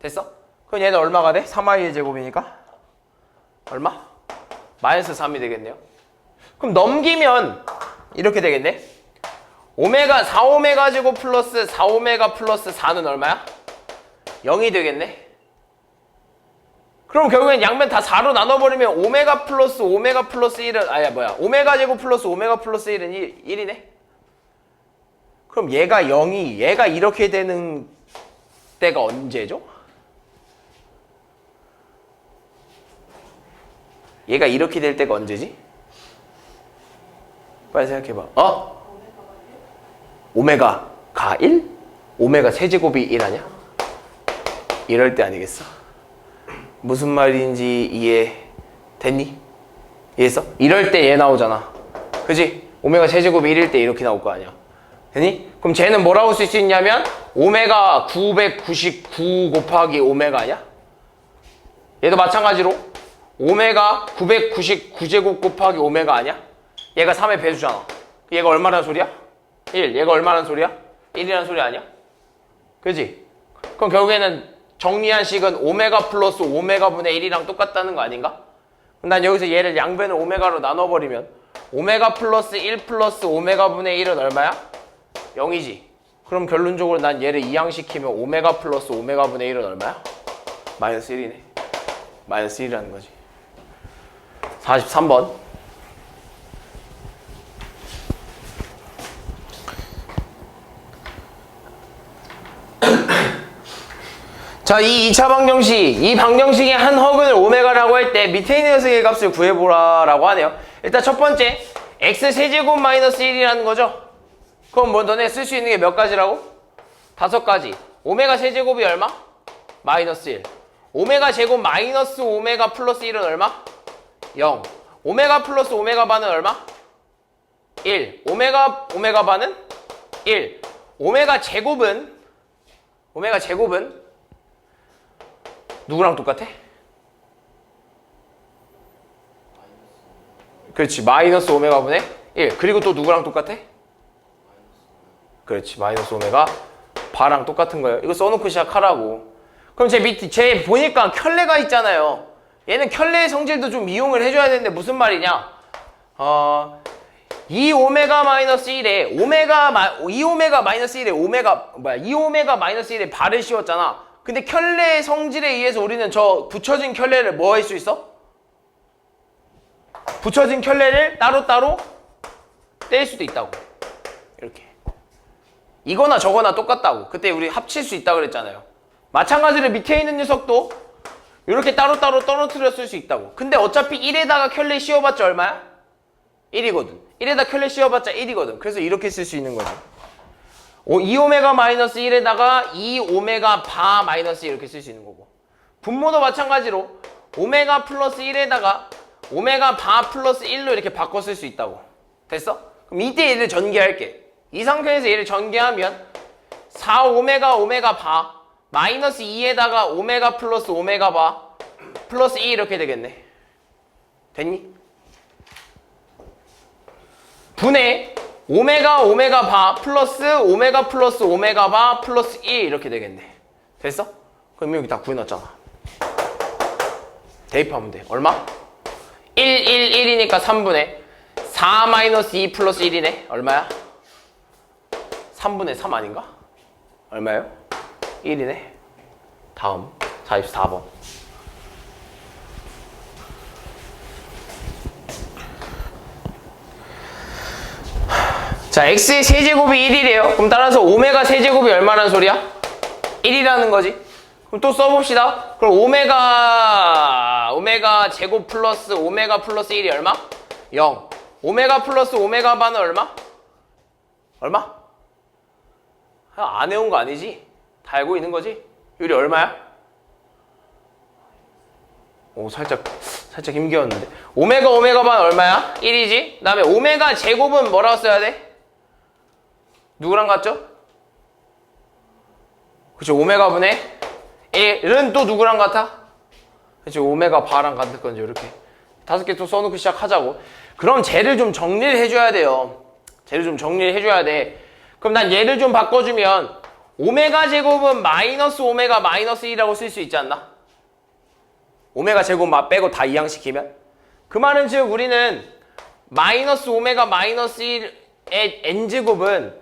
됐어? 그럼 얘는 얼마가 돼? 3i의 제곱이니까 얼마? 마이너스 3이 되겠네요. 그럼 넘기면 이렇게 되겠네. 4오메가 제곱 플러스 4오메가 플러스 4는 얼마야? 0이 되겠네. 그럼 결국엔 양변 다 4로 나눠버리면 오메가 플러스 1은 오메가 제곱 플러스 오메가 플러스 1은 1이네. 그럼 얘가 이렇게 되는 때가 언제죠? 얘가 이렇게 될 때가 언제지? 빨리 생각해봐. 오메가가 1? 오메가 세제곱이 1 아니야? 이럴 때 아니겠어? 무슨 말인지 이해됐니? 이해했어? 이럴 때 얘 나오잖아. 그지? 오메가 세제곱이 1일 때 이렇게 나올 거 아니야. 됐니? 그럼 쟤는 뭐라고 쓸 수 있냐면 오메가 999 곱하기 오메가 아니야? 얘도 마찬가지로 오메가 999제곱 곱하기 오메가 아니야? 얘가 3의 배수잖아. 얘가 얼마라는 소리야? 1. 얘가 얼마라는 소리야? 1이라는 소리 아니야? 그지? 그럼 결국에는 정리한 식은 오메가 플러스 오메가분의 1이랑 똑같다는 거 아닌가? 그럼 난 여기서 얘를 양변을 오메가로 나눠버리면 오메가 플러스 1 플러스 오메가분의 1은 얼마야? 0이지. 그럼 결론적으로 난 얘를 이항시키면 오메가 플러스 오메가분의 1은 얼마야? 마이너스 1이네. 마이너스 1이라는 거지. 43번. 자, 이 2차 방정식, 이 방정식의 한 허근을 오메가라고 할 때 밑에 있는 녀석의 값을 구해보라라고 하네요. 일단 첫 번째, x 세제곱 마이너스 1이라는 거죠. 그럼 뭐 너네 쓸 수 있는 게 몇 가지라고? 5가지. 오메가 세제곱이 얼마? 마이너스 1. 오메가 제곱 마이너스 오메가 플러스 1은 얼마? 0. 오메가 플러스 오메가 반은 얼마? 1. 오메가 반은 1. 오메가 제곱은 누구랑 똑같아? 그렇지. 마이너스 오메가분의 1. 그리고 또 누구랑 똑같아? 그렇지. 마이너스 오메가 바랑 똑같은 거예요. 이거 써놓고 시작하라고. 그럼 제 보니까 켤레가 있잖아요. 얘는 켤레의 성질도 좀 이용을 해줘야 되는데 무슨 말이냐? 이 오메가 마이너스 1에 이 오메가 마이너스 1에 이 오메가 마이너스 1에 발을 씌웠잖아. 근데 켤레의 성질에 의해서 우리는 저 붙여진 켤레를 뭐 할 수 있어? 붙여진 켤레를 따로따로 뗄 수도 있다고. 이렇게. 이거나 저거나 똑같다고. 그때 우리 합칠 수 있다고 그랬잖아요. 마찬가지로 밑에 있는 녀석도 이렇게 따로따로 떨어뜨려 쓸 수 있다고. 근데 어차피 1에다가 켤레 씌워봤자 얼마야? 1이거든. 1에다 켤레 씌워봤자 1이거든. 그래서 이렇게 쓸 수 있는 거지. 2오메가 마이너스 1에다가 2오메가 바 마이너스 1 이렇게 쓸 수 있는 거고. 분모도 마찬가지로 오메가 플러스 1에다가 오메가 바 플러스 1로 이렇게 바꿔 쓸 수 있다고. 됐어? 그럼 이때 얘를 전개할게. 이 상태에서 얘를 전개하면 4오메가 오메가 바 마이너스 2에다가 오메가 플러스 오메가 바 플러스 2 이렇게 되겠네. 됐니? 분의 오메가 바 플러스 오메가 바 플러스 2 이렇게 되겠네. 됐어? 그럼 여기 다 구해놨잖아. 대입하면 돼. 얼마? 1이니까 3분의 4 마이너스 2 플러스 1이네. 얼마야? 3분의 3 아닌가? 얼마예요? 1이네. 다음 44번. 자, x의 세제곱이 1이래요. 그럼 따라서 오메가 세제곱이 얼마란 소리야? 1이라는 거지. 그럼 또 써봅시다. 그럼 오메가 제곱 플러스 오메가 플러스 1이 얼마? 0. 오메가 플러스 오메가 반은 얼마? 얼마? 안 해온 거 아니지? 다 알고 있는 거지? 요리 얼마야? 오, 살짝 힘겨웠는데. 오메가 반 얼마야? 1이지? 그 다음에 오메가 제곱은 뭐라고 써야 돼? 누구랑 같죠? 그쵸, 오메가 분의 1은 또 누구랑 같아? 그쵸, 오메가 바랑 같을 건지 이렇게 5개 또 써놓고 시작하자고. 그럼 쟤를 좀 정리를 해줘야 돼요. 쟤를 좀 정리를 해줘야 돼. 그럼 난 얘를 좀 바꿔주면 오메가 제곱은 마이너스 오메가 마이너스 1이라고 쓸 수 있지 않나? 오메가 제곱 빼고 다 이항시키면? 그 말은 즉 우리는 마이너스 오메가 마이너스 1의 n제곱은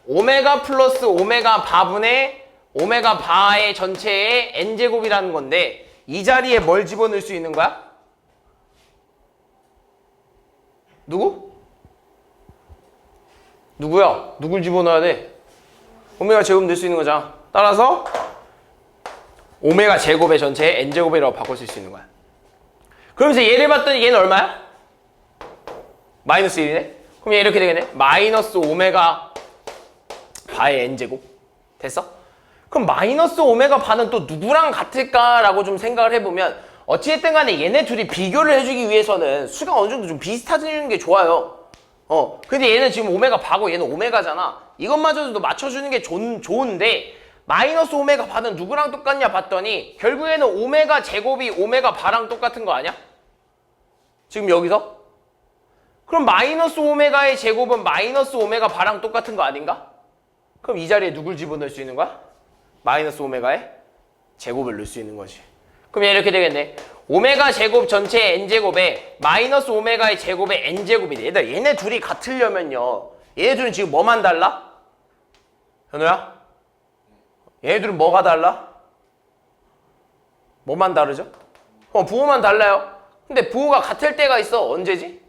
오메가 플러스 오메가 바분의 오메가 바의 전체의 n제곱이라는 건데 이 자리에 뭘 집어넣을 수 있는 거야? 누구? 누구야? 누굴 집어넣어야 돼? 오메가 제곱 넣을 수 있는 거잖아. 따라서 오메가 제곱의 전체의 n제곱이라고 바꿔 쓸 수 있는 거야. 그럼 이제 얘를 봤더니 얘는 얼마야? 마이너스 1이네? 그럼 얘 이렇게 되겠네? 마이너스 오메가 바의 n제곱. 됐어? 그럼 마이너스 오메가 바는 또 누구랑 같을까라고 좀 생각을 해보면 어찌됐든 간에 얘네 둘이 비교를 해주기 위해서는 수가 어느 정도 좀 비슷해지는 게 좋아요. 근데 얘는 지금 오메가 바고 얘는 오메가잖아. 이것마저도 맞춰주는 게 좋은데 마이너스 오메가 바는 누구랑 똑같냐 봤더니 결국에는 오메가 제곱이 오메가 바랑 똑같은 거 아니야? 지금 여기서? 그럼 마이너스 오메가의 제곱은 마이너스 오메가 바랑 똑같은 거 아닌가? 그럼 이 자리에 누굴 집어넣을 수 있는 거야? 마이너스 오메가의 제곱을 넣을 수 있는 거지. 그럼 얘 이렇게 되겠네. 오메가 제곱 전체의 n제곱에 마이너스 오메가의 제곱의 n제곱이네. 얘네 둘이 같으려면요. 얘네 둘은 지금 뭐만 달라? 현우야? 얘네 둘은 뭐가 달라? 뭐만 다르죠? 부호만 달라요. 근데 부호가 같을 때가 있어. 언제지?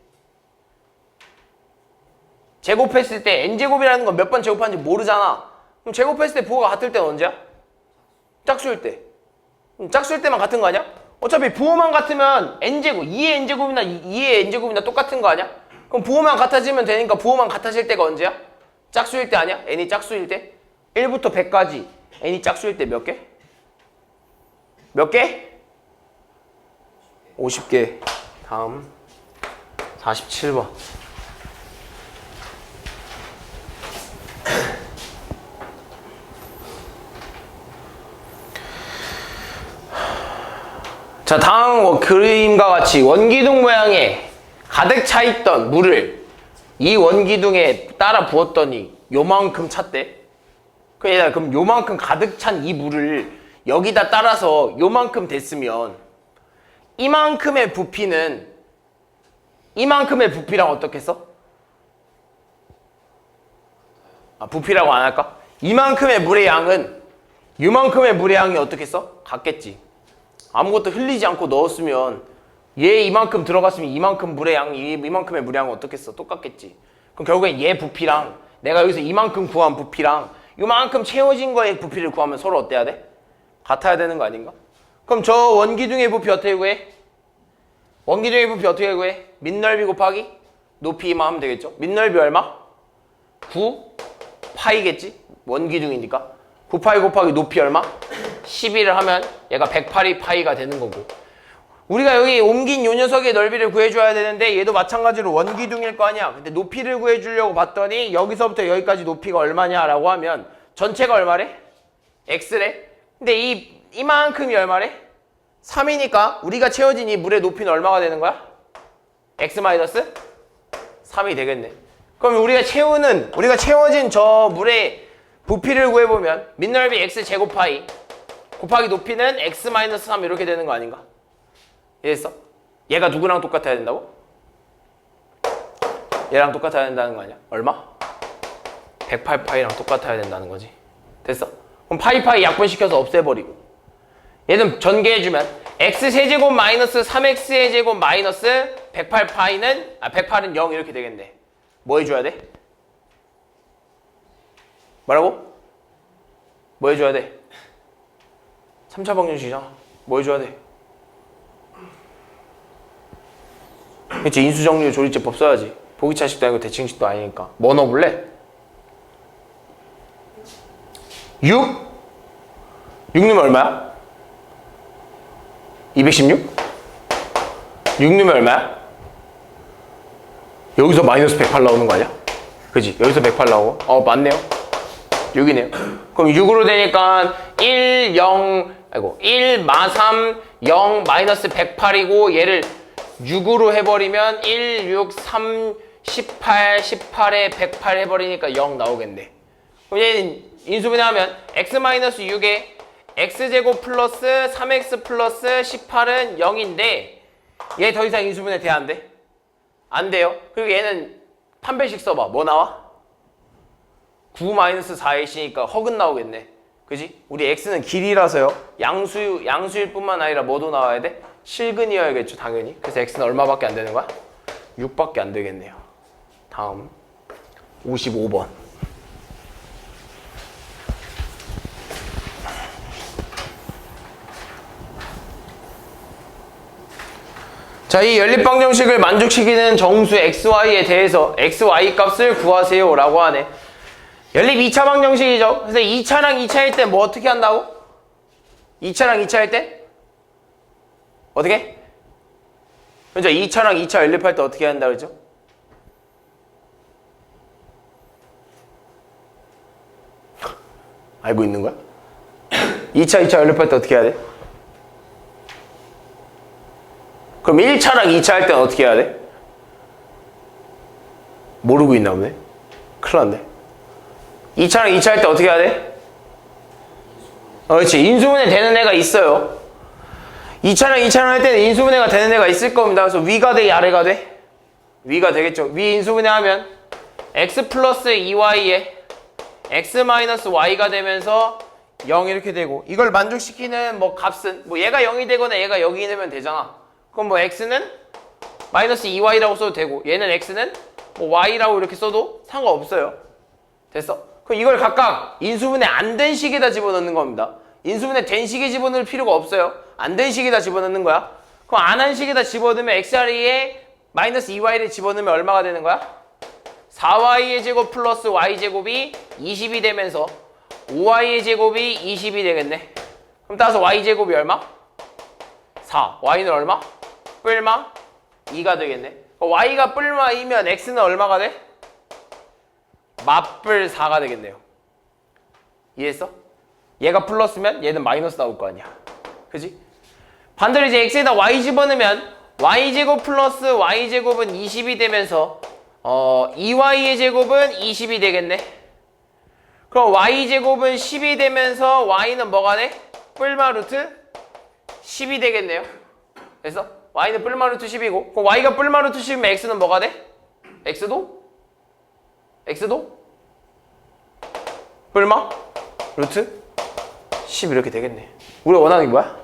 제곱했을 때 n제곱이라는 건 몇 번 제곱하는지 모르잖아. 그럼 제곱했을 때 부호가 같을 때는 언제야? 짝수일 때. 짝수일 때만 같은 거 아니야? 어차피 부호만 같으면 n제곱, 2의 n제곱이나 2의 n제곱이나 똑같은 거 아니야? 그럼 부호만 같아지면 되니까 부호만 같아질 때가 언제야? 짝수일 때 아니야? n이 짝수일 때? 1부터 100까지 n이 짝수일 때 몇 개? 몇 개? 50개. 다음 47번. 자, 다음 그림과 같이 원기둥 모양에 가득 차 있던 물을 이 원기둥에 따라 부었더니 요만큼 찼대. 그럼 요만큼 가득 찬 이 물을 여기다 따라서 요만큼 됐으면 이만큼의 부피는 이만큼의 부피랑 어떻겠어? 부피라고 안 할까? 이만큼의 물의 양은 이만큼의 물의 양이 어떻겠어? 같겠지. 아무것도 흘리지 않고 넣었으면 얘 이만큼 들어갔으면 이만큼 물의 양이 이만큼의 물의 양은 어떻겠어? 똑같겠지. 그럼 결국엔 얘 부피랑 내가 여기서 이만큼 구한 부피랑 이만큼 채워진 거의 부피를 구하면 서로 어때야 돼? 같아야 되는 거 아닌가? 그럼 저 원기둥의 부피 어떻게 구해? 원기둥의 부피 어떻게 구해? 밑넓이 곱하기 높이만 하면 되겠죠? 밑넓이 얼마? 9 파이겠지? 원기둥이니까 9파이 곱하기 높이 얼마? 12를 하면 얘가 108이 파이가 되는 거고, 우리가 여기 옮긴 요 녀석의 넓이를 구해줘야 되는데 얘도 마찬가지로 원기둥일 거 아니야. 근데 높이를 구해주려고 봤더니 여기서부터 여기까지 높이가 얼마냐라고 하면 전체가 얼마래? x래. 근데 이만큼이 얼마래? 3이니까 우리가 채워진 이 물의 높이는 얼마가 되는 거야? x-3이 되겠네. 그럼 우리가 채워진 저 물의 부피를 구해보면 밑넓이 x제곱 파이 곱하기 높이는 x-3 이렇게 되는 거 아닌가? 이해했어? 얘가 누구랑 똑같아야 된다고? 얘랑 똑같아야 된다는 거 아니야? 얼마? 108파이랑 똑같아야 된다는 거지. 됐어? 그럼 파이파이 약분시켜서 없애버리고 얘는 전개해주면 x세제곱 마이너스 3x의 제곱 마이너스 108파이는 108은 0 이렇게 되겠네. 뭐 해줘야 돼? 뭐라고? 뭐 해줘야 돼? 3차 방정식이잖아. 뭐 해줘야 돼? 그치, 인수정리 조리제법 써야지. 보기차식도 아니고 대칭식도 아니니까. 뭐 넣어볼래? 6? 6 넣으면 얼마야? 216? 6 넣으면 얼마야? 여기서 마이너스 108 나오는 거 아니야? 그치? 여기서 108 나오고 맞네요. 6이네요. 그럼 6으로 되니까 1, 0, 1, 마 3, 0, 마이너스 108이고 얘를 6으로 해버리면 1, 6, 3, 18, 18에 108 해버리니까 0 나오겠네. 그럼 얘는 인수분해하면 x-6에 x제곱 플러스 3x 플러스 18은 0인데 얘 더 이상 인수분해 돼? 안 돼? 안 돼요. 그리고 얘는 판별식 써봐. 뭐 나와? 9-4ac니까 허근 나오겠네. 그지? 우리 x는 길이라서요. 양수일 뿐만 아니라 뭐도 나와야 돼? 실근이어야겠죠, 당연히. 그래서 x는 얼마밖에 안 되는 거야? 6밖에 안 되겠네요. 다음 55번. 자, 이 연립방정식을 만족시키는 정수 xy에 대해서 xy 값을 구하세요 라고 하네. 연립 2차 방정식이죠. 그래서 2차랑 2차일 때 뭐 어떻게 한다고? 2차랑 2차일 때? 어떻게? 그죠? 2차랑 2차 연립할 때 어떻게 한다 그랬죠? 알고 있는 거야? 2차 연립할 때 어떻게 해야 돼? 그럼 1차랑 2차 할 때는 어떻게 해야 돼? 모르고 있나 보네. 큰일 났네. 2차랑 2차 할 때 어떻게 해야 돼? 그렇지. 인수분해 되는 애가 있어요. 2차랑 2차랑 할 때는 인수분해가 되는 애가 있을 겁니다. 그래서 위가 돼, 아래가 돼? 위가 되겠죠. 위 인수분해 하면 x 플러스 2y에 x 마이너스 y가 되면서 0 이렇게 되고, 이걸 만족시키는 뭐 값은 뭐 얘가 0이 되거나 얘가 0이 되면 되잖아. 그럼 뭐 x는 마이너스 2y라고 써도 되고 얘는 x는 뭐 y라고 이렇게 써도 상관없어요. 됐어? 그럼 이걸 각각 인수분해 안 된 식에다 집어넣는 겁니다. 인수분해 된 식에 집어넣을 필요가 없어요. 안 된 식에다 집어넣는 거야. 그럼 안 한 식에다 집어넣으면 xr에 마이너스 2y를 집어넣으면 얼마가 되는 거야? 4y의 제곱 플러스 y제곱이 20이 되면서 5y의 제곱이 20이 되겠네. 그럼 따라서 y제곱이 얼마? 4. y는 얼마? 뿔마 2가 되겠네. y가 뿔마 2면 x는 얼마가 돼? 맞뿔 4가 되겠네요. 이해했어? 얘가 플러스면 얘는 마이너스 나올 거 아니야. 그지? 반대로 이제 x에다 y 집어넣으면 y제곱 플러스 y제곱은 20이 되면서 2y의 제곱은 20이 되겠네. 그럼 y제곱은 10이 되면서 y는 뭐가 돼? 뿔마 루트 10이 되겠네요. 그래서 y는 뿔마 루트 10이고 그럼 y가 뿔마 루트 10이면 x는 뭐가 돼? x도 뿔마 루트 10 이렇게 되겠네. 우리가 원하는 게 뭐야?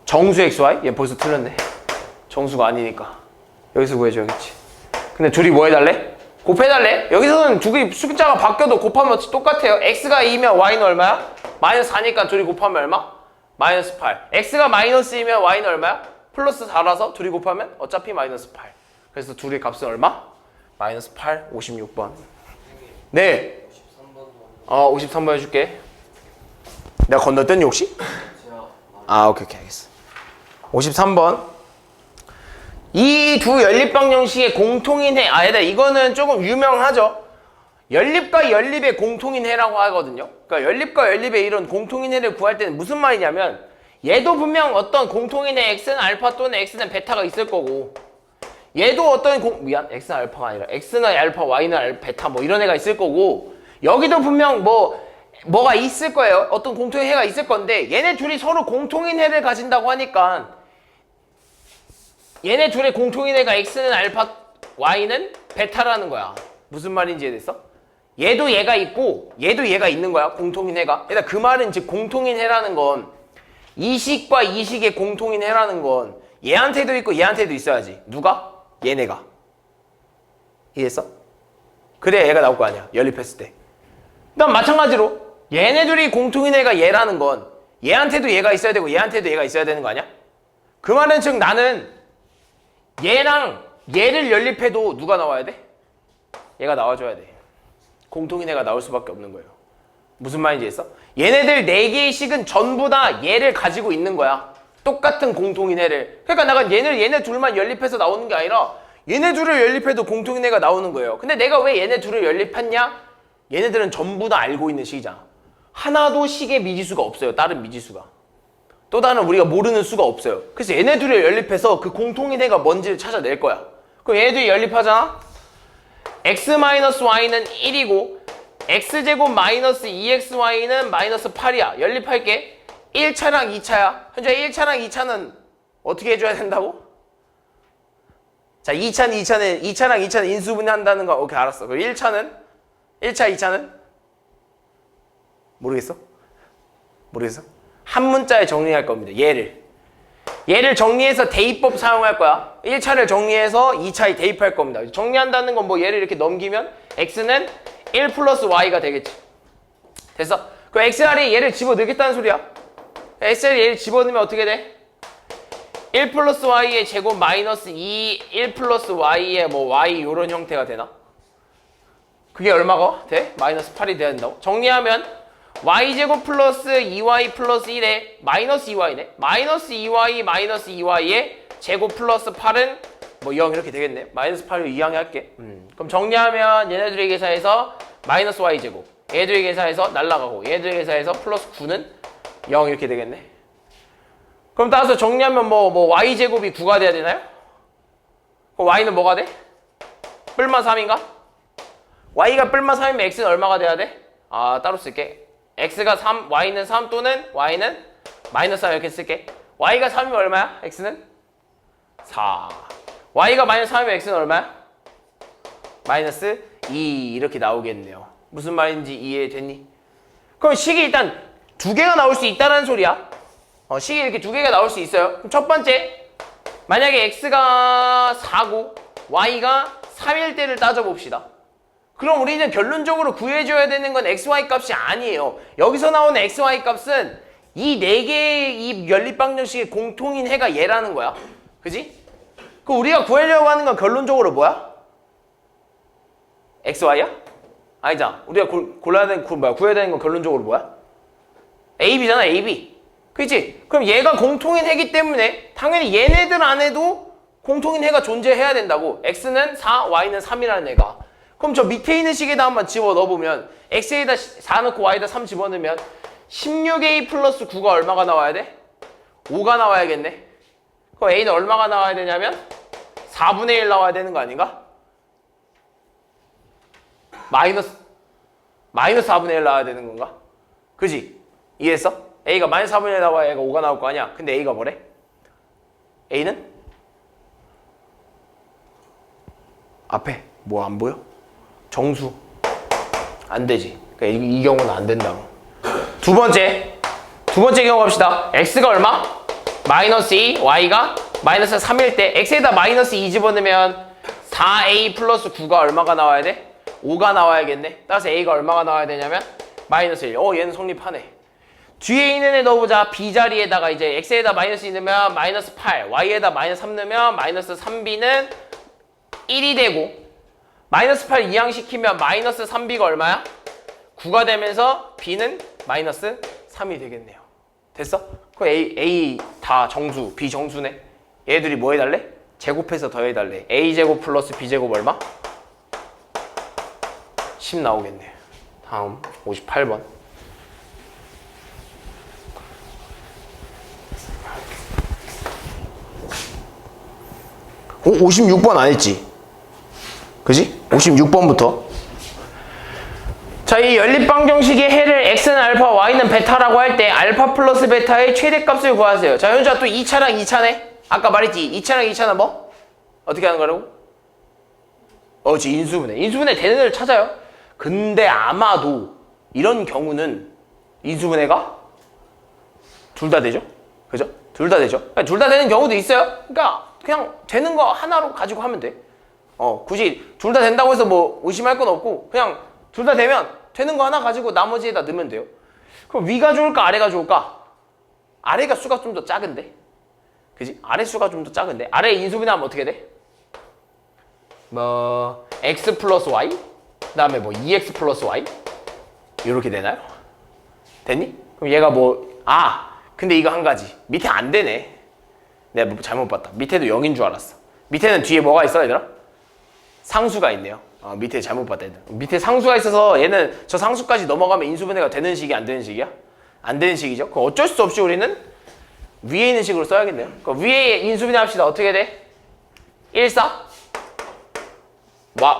정수 xy? 얘 벌써 틀렸네. 정수가 아니니까 여기서 구해줘야겠지. 근데 둘이 뭐 해달래? 곱해달래? 여기서는 두 개 숫자가 바뀌어도 곱하면 똑같아요. x가 2면 y는 얼마야? 마이너스 4니까 둘이 곱하면 얼마? 마이너스 8. x가 마이너스 2면 y는 얼마야? 플러스 4라서 둘이 곱하면 어차피 마이너스 8. 그래서 둘의 값은 얼마? 마이너스 8, 56번. 네. 53번 해줄게. 내가 건너뛰었니 혹시? 오케이 알겠어. 53번. 이 두 연립방정식의 공통인 해. 얘들아 이거는 조금 유명하죠. 연립과 연립의 공통인 해라고 하거든요. 그러니까 연립과 연립의 이런 공통인 해를 구할 때는 무슨 말이냐면 얘도 분명 어떤 공통인 해 x는 알파 또는 x는 베타가 있을 거고 얘도 어떤 x는 알파가 아니라 x는 알파 y는 베타 뭐 이런 애가 있을 거고 여기도 분명 뭐가 있을 거예요. 어떤 공통인 해가 있을 건데 얘네 둘이 서로 공통인 해를 가진다고 하니까 얘네 둘의 공통인 해가 x는 알파 y는 베타라는 거야. 무슨 말인지 이해됐어? 얘도 얘가 있고 얘도 얘가 있는 거야. 공통인 해가. 일단 그 말은 즉 공통인 해라는 건 이 식과 이 식의 공통인 해라는 건 얘한테도 있고 얘한테도 있어야지. 누가? 얘네가. 이해했어? 그래야 얘가 나올 거 아니야. 연립했을 때. 그다음 마찬가지로 얘네 둘이 공통인 해가 얘라는 건 얘한테도 얘가 있어야 되고 얘한테도 얘가 있어야 되는 거 아니야? 그 말은 즉 나는 얘랑 얘를 연립해도 누가 나와야 돼? 얘가 나와줘야 돼. 공통인 해가 나올 수밖에 없는 거예요. 무슨 말인지 했어? 얘네들 4개의 식은 전부 다 얘를 가지고 있는 거야. 똑같은 공통인 해를. 그러니까 내가 얘네 둘만 연립해서 나오는 게 아니라 얘네 둘을 연립해도 공통인 해가 나오는 거예요. 근데 내가 왜 얘네 둘을 연립했냐? 얘네들은 전부 다 알고 있는 식이잖아. 하나도 식의 미지수가 없어요. 다른 미지수가. 또 다른 우리가 모르는 수가 없어요. 그래서 얘네 둘을 연립해서 그 공통인 해가 뭔지를 찾아낼 거야. 그럼 얘네들이 연립하잖아? x-y는 1이고 x제곱 마이너스 2xy는 마이너스 8이야. 연립할게. 1차랑 2차야. 현재 1차랑 2차는 어떻게 해줘야 된다고? 자, 2차랑 2차는 인수분해한다는 거 오케이 알았어. 그럼 1차, 2차는? 모르겠어? 한 문자에 정리할 겁니다. 얘를 정리해서 대입법 사용할 거야. 1차를 정리해서 2차에 대입할 겁니다. 정리한다는 건 뭐 얘를 이렇게 넘기면 x는 1 플러스 y가 되겠지. 됐어? 그럼 xr에 얘를 집어넣겠다는 소리야. xr에 얘를 집어넣으면 어떻게 돼? 1 플러스 y의 제곱 마이너스 1 플러스 y의 y 요런 형태가 되나? 그게 얼마가 돼? 마이너스 8이 돼야 된다고? 정리하면 y제곱 플러스 2y 플러스 1에 마이너스 2y네. 마이너스 2y 마이너스 2y의 제곱 플러스 8은 0 이렇게 되겠네. 마이너스 8을 2항에 할게. 그럼 정리하면 얘네들의 계산에서 마이너스 y제곱, 얘들의 계산에서 날라가고 얘들의 계산에서 플러스 9는 0 이렇게 되겠네. 그럼 따라서 정리하면 y제곱이 9가 돼야 되나요? 그럼 y는 뭐가 돼? 뿔마 3인가? y가 뿔마 3이면 x는 얼마가 돼야 돼? 따로 쓸게. x가 3, y는 3 또는 y는 마이너스 3 이렇게 쓸게. y가 3이면 얼마야? x는 4. y가 마이너스 3이면 x는 얼마야? 마이너스 2 이렇게 나오겠네요. 무슨 말인지 이해됐니? 그럼 식이 일단 2개가 나올 수 있다는 소리야. 식이 이렇게 2개가 나올 수 있어요. 그럼 첫 번째, 만약에 x가 4고 y가 3일 때를 따져봅시다. 그럼 우리는 결론적으로 구해줘야 되는 건 xy 값이 아니에요. 여기서 나오는 xy 값은 이 네 개의 이 연립방정식의 공통인 해가 얘라는 거야. 그지? 그 우리가 구하려고 하는 건 결론적으로 뭐야? XY야? 아니잖아. 우리가 구해야 되는 건 결론적으로 뭐야? AB잖아, AB. 그치? 그럼 얘가 공통인 해기 때문에 당연히 얘네들 안에도 공통인 해가 존재해야 된다고. X는 4, Y는 3이라는 애가. 그럼 저 밑에 있는 식에다 한번 집어 넣어보면 X에다 4 넣고 Y에다 3 집어넣으면 16A 플러스 9가 얼마가 나와야 돼? 5가 나와야겠네. 그럼 A는 얼마가 나와야 되냐면 4분의 1 나와야 되는 거 아닌가? 마이너스 4분의 1 나와야 되는 건가? 그지? 이해했어? A가 마이너스 4분의 1 나와야 얘가 5가 나올 거 아니야? 근데 A가 뭐래? A는? 앞에 뭐 안 보여? 정수. 안 되지. 그러니까 이 경우는 안 된다고. 두 번째 경우 갑시다. X가 얼마? 마이너스 2, Y가 마이너스 3일 때 X에다 마이너스 2 집어넣으면 4A 플러스 9가 얼마가 나와야 돼? 5가 나와야겠네. 따라서 A가 얼마가 나와야 되냐면 마이너스 1. 얘는 성립하네. 뒤에 있는 애 넣어보자. B 자리에다가 이제 X에다 마이너스 2 넣으면 마이너스 8, Y에다 마이너스 3 넣으면 마이너스 3B는 1이 되고 마이너스 8 이항시키면 마이너스 3B가 얼마야? 9가 되면서 B는 마이너스 3이 되겠네요. 됐어? 그 A 다 정수, B 정수네. 얘들이 뭐 해달래? 제곱해서 더해달래. A제곱 플러스 B제곱 얼마? 10 나오겠네요. 다음 58번. 56번 안 했지? 그지? 56번부터. 자, 이 연립방정식의 해를 x는 알파, y는 베타라고 할 때 알파 플러스 베타의 최대값을 구하세요. 자, 현주야 또 2차랑 2차네? 아까 말했지? 2차랑 2차는 뭐? 어떻게 하는 거라고? 그렇지, 인수분해. 인수분해 되는 애를 찾아요. 근데 아마도 이런 경우는 인수분해가 둘 다 되죠? 그죠? 둘 다 되죠? 둘 다 되는 경우도 있어요. 그러니까 그냥 되는 거 하나로 가지고 하면 돼. 굳이 둘 다 된다고 해서 뭐 의심할 건 없고 그냥 둘 다 되면 되는 거 하나 가지고 나머지에다 넣으면 돼요. 그럼 위가 좋을까 아래가 좋을까? 아래가 수가 좀 더 작은데? 그지? 아래 수가 좀 더 작은데? 아래 인수분해하면 어떻게 돼? 뭐 x 플러스 y? 그 다음에 뭐 2x 플러스 y? 이렇게 되나요? 됐니? 그럼 얘가 근데 이거 한 가지 밑에 안 되네. 내가 뭐 잘못 봤다. 밑에도 0인 줄 알았어. 밑에는 뒤에 뭐가 있어 얘들아? 상수가 있네요. 밑에 잘못 봤다 얘들. 밑에 상수가 있어서 얘는 저 상수까지 넘어가면 인수분해가 되는 식이 안 되는 식이야? 안 되는 식이죠. 그럼 어쩔 수 없이 우리는 위에 있는 식으로 써야겠네요. 그럼 위에 인수분해 합시다. 어떻게 돼? 1, 4?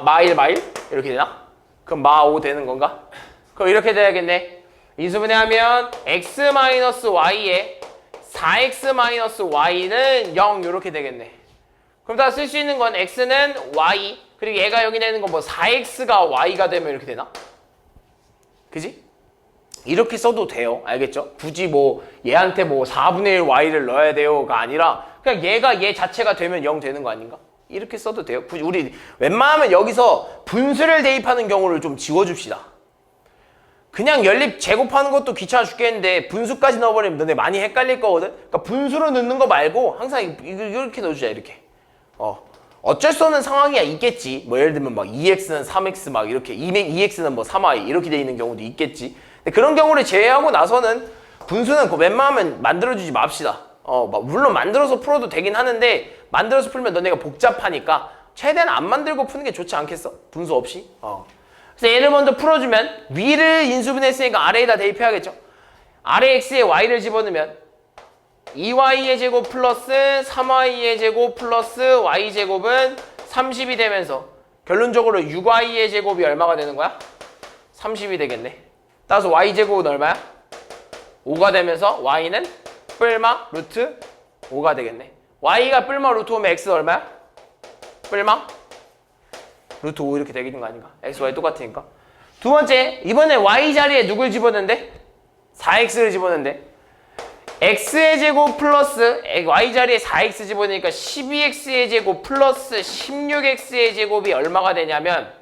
마 1, 마 1? 이렇게 되나? 그럼 마 5 되는 건가? 그럼 이렇게 돼야겠네. 인수분해하면 x-y에 4x-y는 0 이렇게 되겠네. 그럼 다 쓸 수 있는 건 x는 y 그리고 얘가 0이 되는 건 뭐 4x가 y가 되면 이렇게 되나? 그지? 이렇게 써도 돼요. 알겠죠? 굳이 뭐 얘한테 뭐 4분의 1 y를 넣어야 돼요가 아니라 그냥 얘가 얘 자체가 되면 0 되는 거 아닌가? 이렇게 써도 돼요. 굳이 우리 웬만하면 여기서 분수를 대입하는 경우를 좀 지워줍시다. 그냥 연립 제곱하는 것도 귀찮아 죽겠는데 분수까지 넣어버리면 너네 많이 헷갈릴 거거든? 그러니까 분수로 넣는 거 말고 항상 이렇게 넣어주자. 이렇게. 어쩔 수 없는 상황이 있겠지. 뭐 예를 들면 막 2x는 3x 막 이렇게 2x는 뭐 3y 이렇게 돼 있는 경우도 있겠지. 근데 그런 경우를 제외하고 나서는 분수는 웬만하면 만들어주지 맙시다. 물론 만들어서 풀어도 되긴 하는데 만들어서 풀면 너네가 복잡하니까 최대한 안 만들고 푸는 게 좋지 않겠어? 분수 없이. 그래서 얘를 먼저 풀어주면 위를 인수분해했으니까 아래에다 대입해야겠죠. 아래 x에 y를 집어넣으면 2y의 제곱 플러스 3y의 제곱 플러스 y제곱은 30이 되면서 결론적으로 6y의 제곱이 얼마가 되는 거야? 30이 되겠네. 따라서 y제곱은 얼마야? 5가 되면서 y는 뿔마 루트 5가 되겠네. y가 뿔마 루트 5면 x는 얼마야? 뿔마 루트 5 이렇게 되는 거 아닌가? x, y 똑같으니까. 두 번째, 이번에 y 자리에 누굴 집어넣는데? 4x를 집어넣는데 x의 제곱 플러스 y 자리에 4x 집어넣으니까 12x의 제곱 플러스 16x의 제곱이 얼마가 되냐면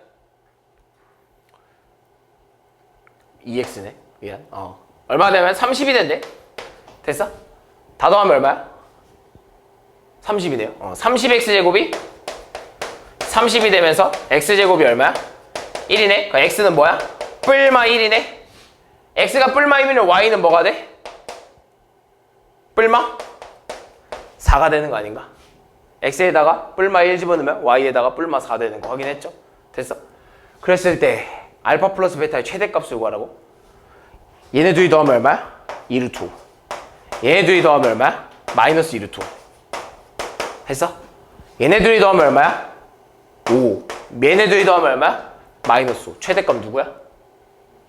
2x네. 미안. 얼마가 되면 30이 된대. 됐어? 다 더하면 얼마야? 30이네요. 30x제곱이 30이 되면서 x제곱이 얼마야? 1이네? 그 x는 뭐야? 뿔마 1이네? x가 뿔마 1이면 y는 뭐가 돼? 뿔마? 4가 되는 거 아닌가? x에다가 뿔마 1 집어넣으면 y에다가 뿔마 4 되는 거 확인했죠? 됐어? 그랬을 때 알파 플러스 베타의 최대값을 구하라고? 얘네 둘이 더하면 얼마야? 2루트 5. 얘네 둘이 더하면 얼마야? 마이너스 2루트 5. 했어? 얘네 둘이 더하면 얼마야? 5. 얘네 둘이 더하면 얼마야? 마이너스 5. 최대값 누구야?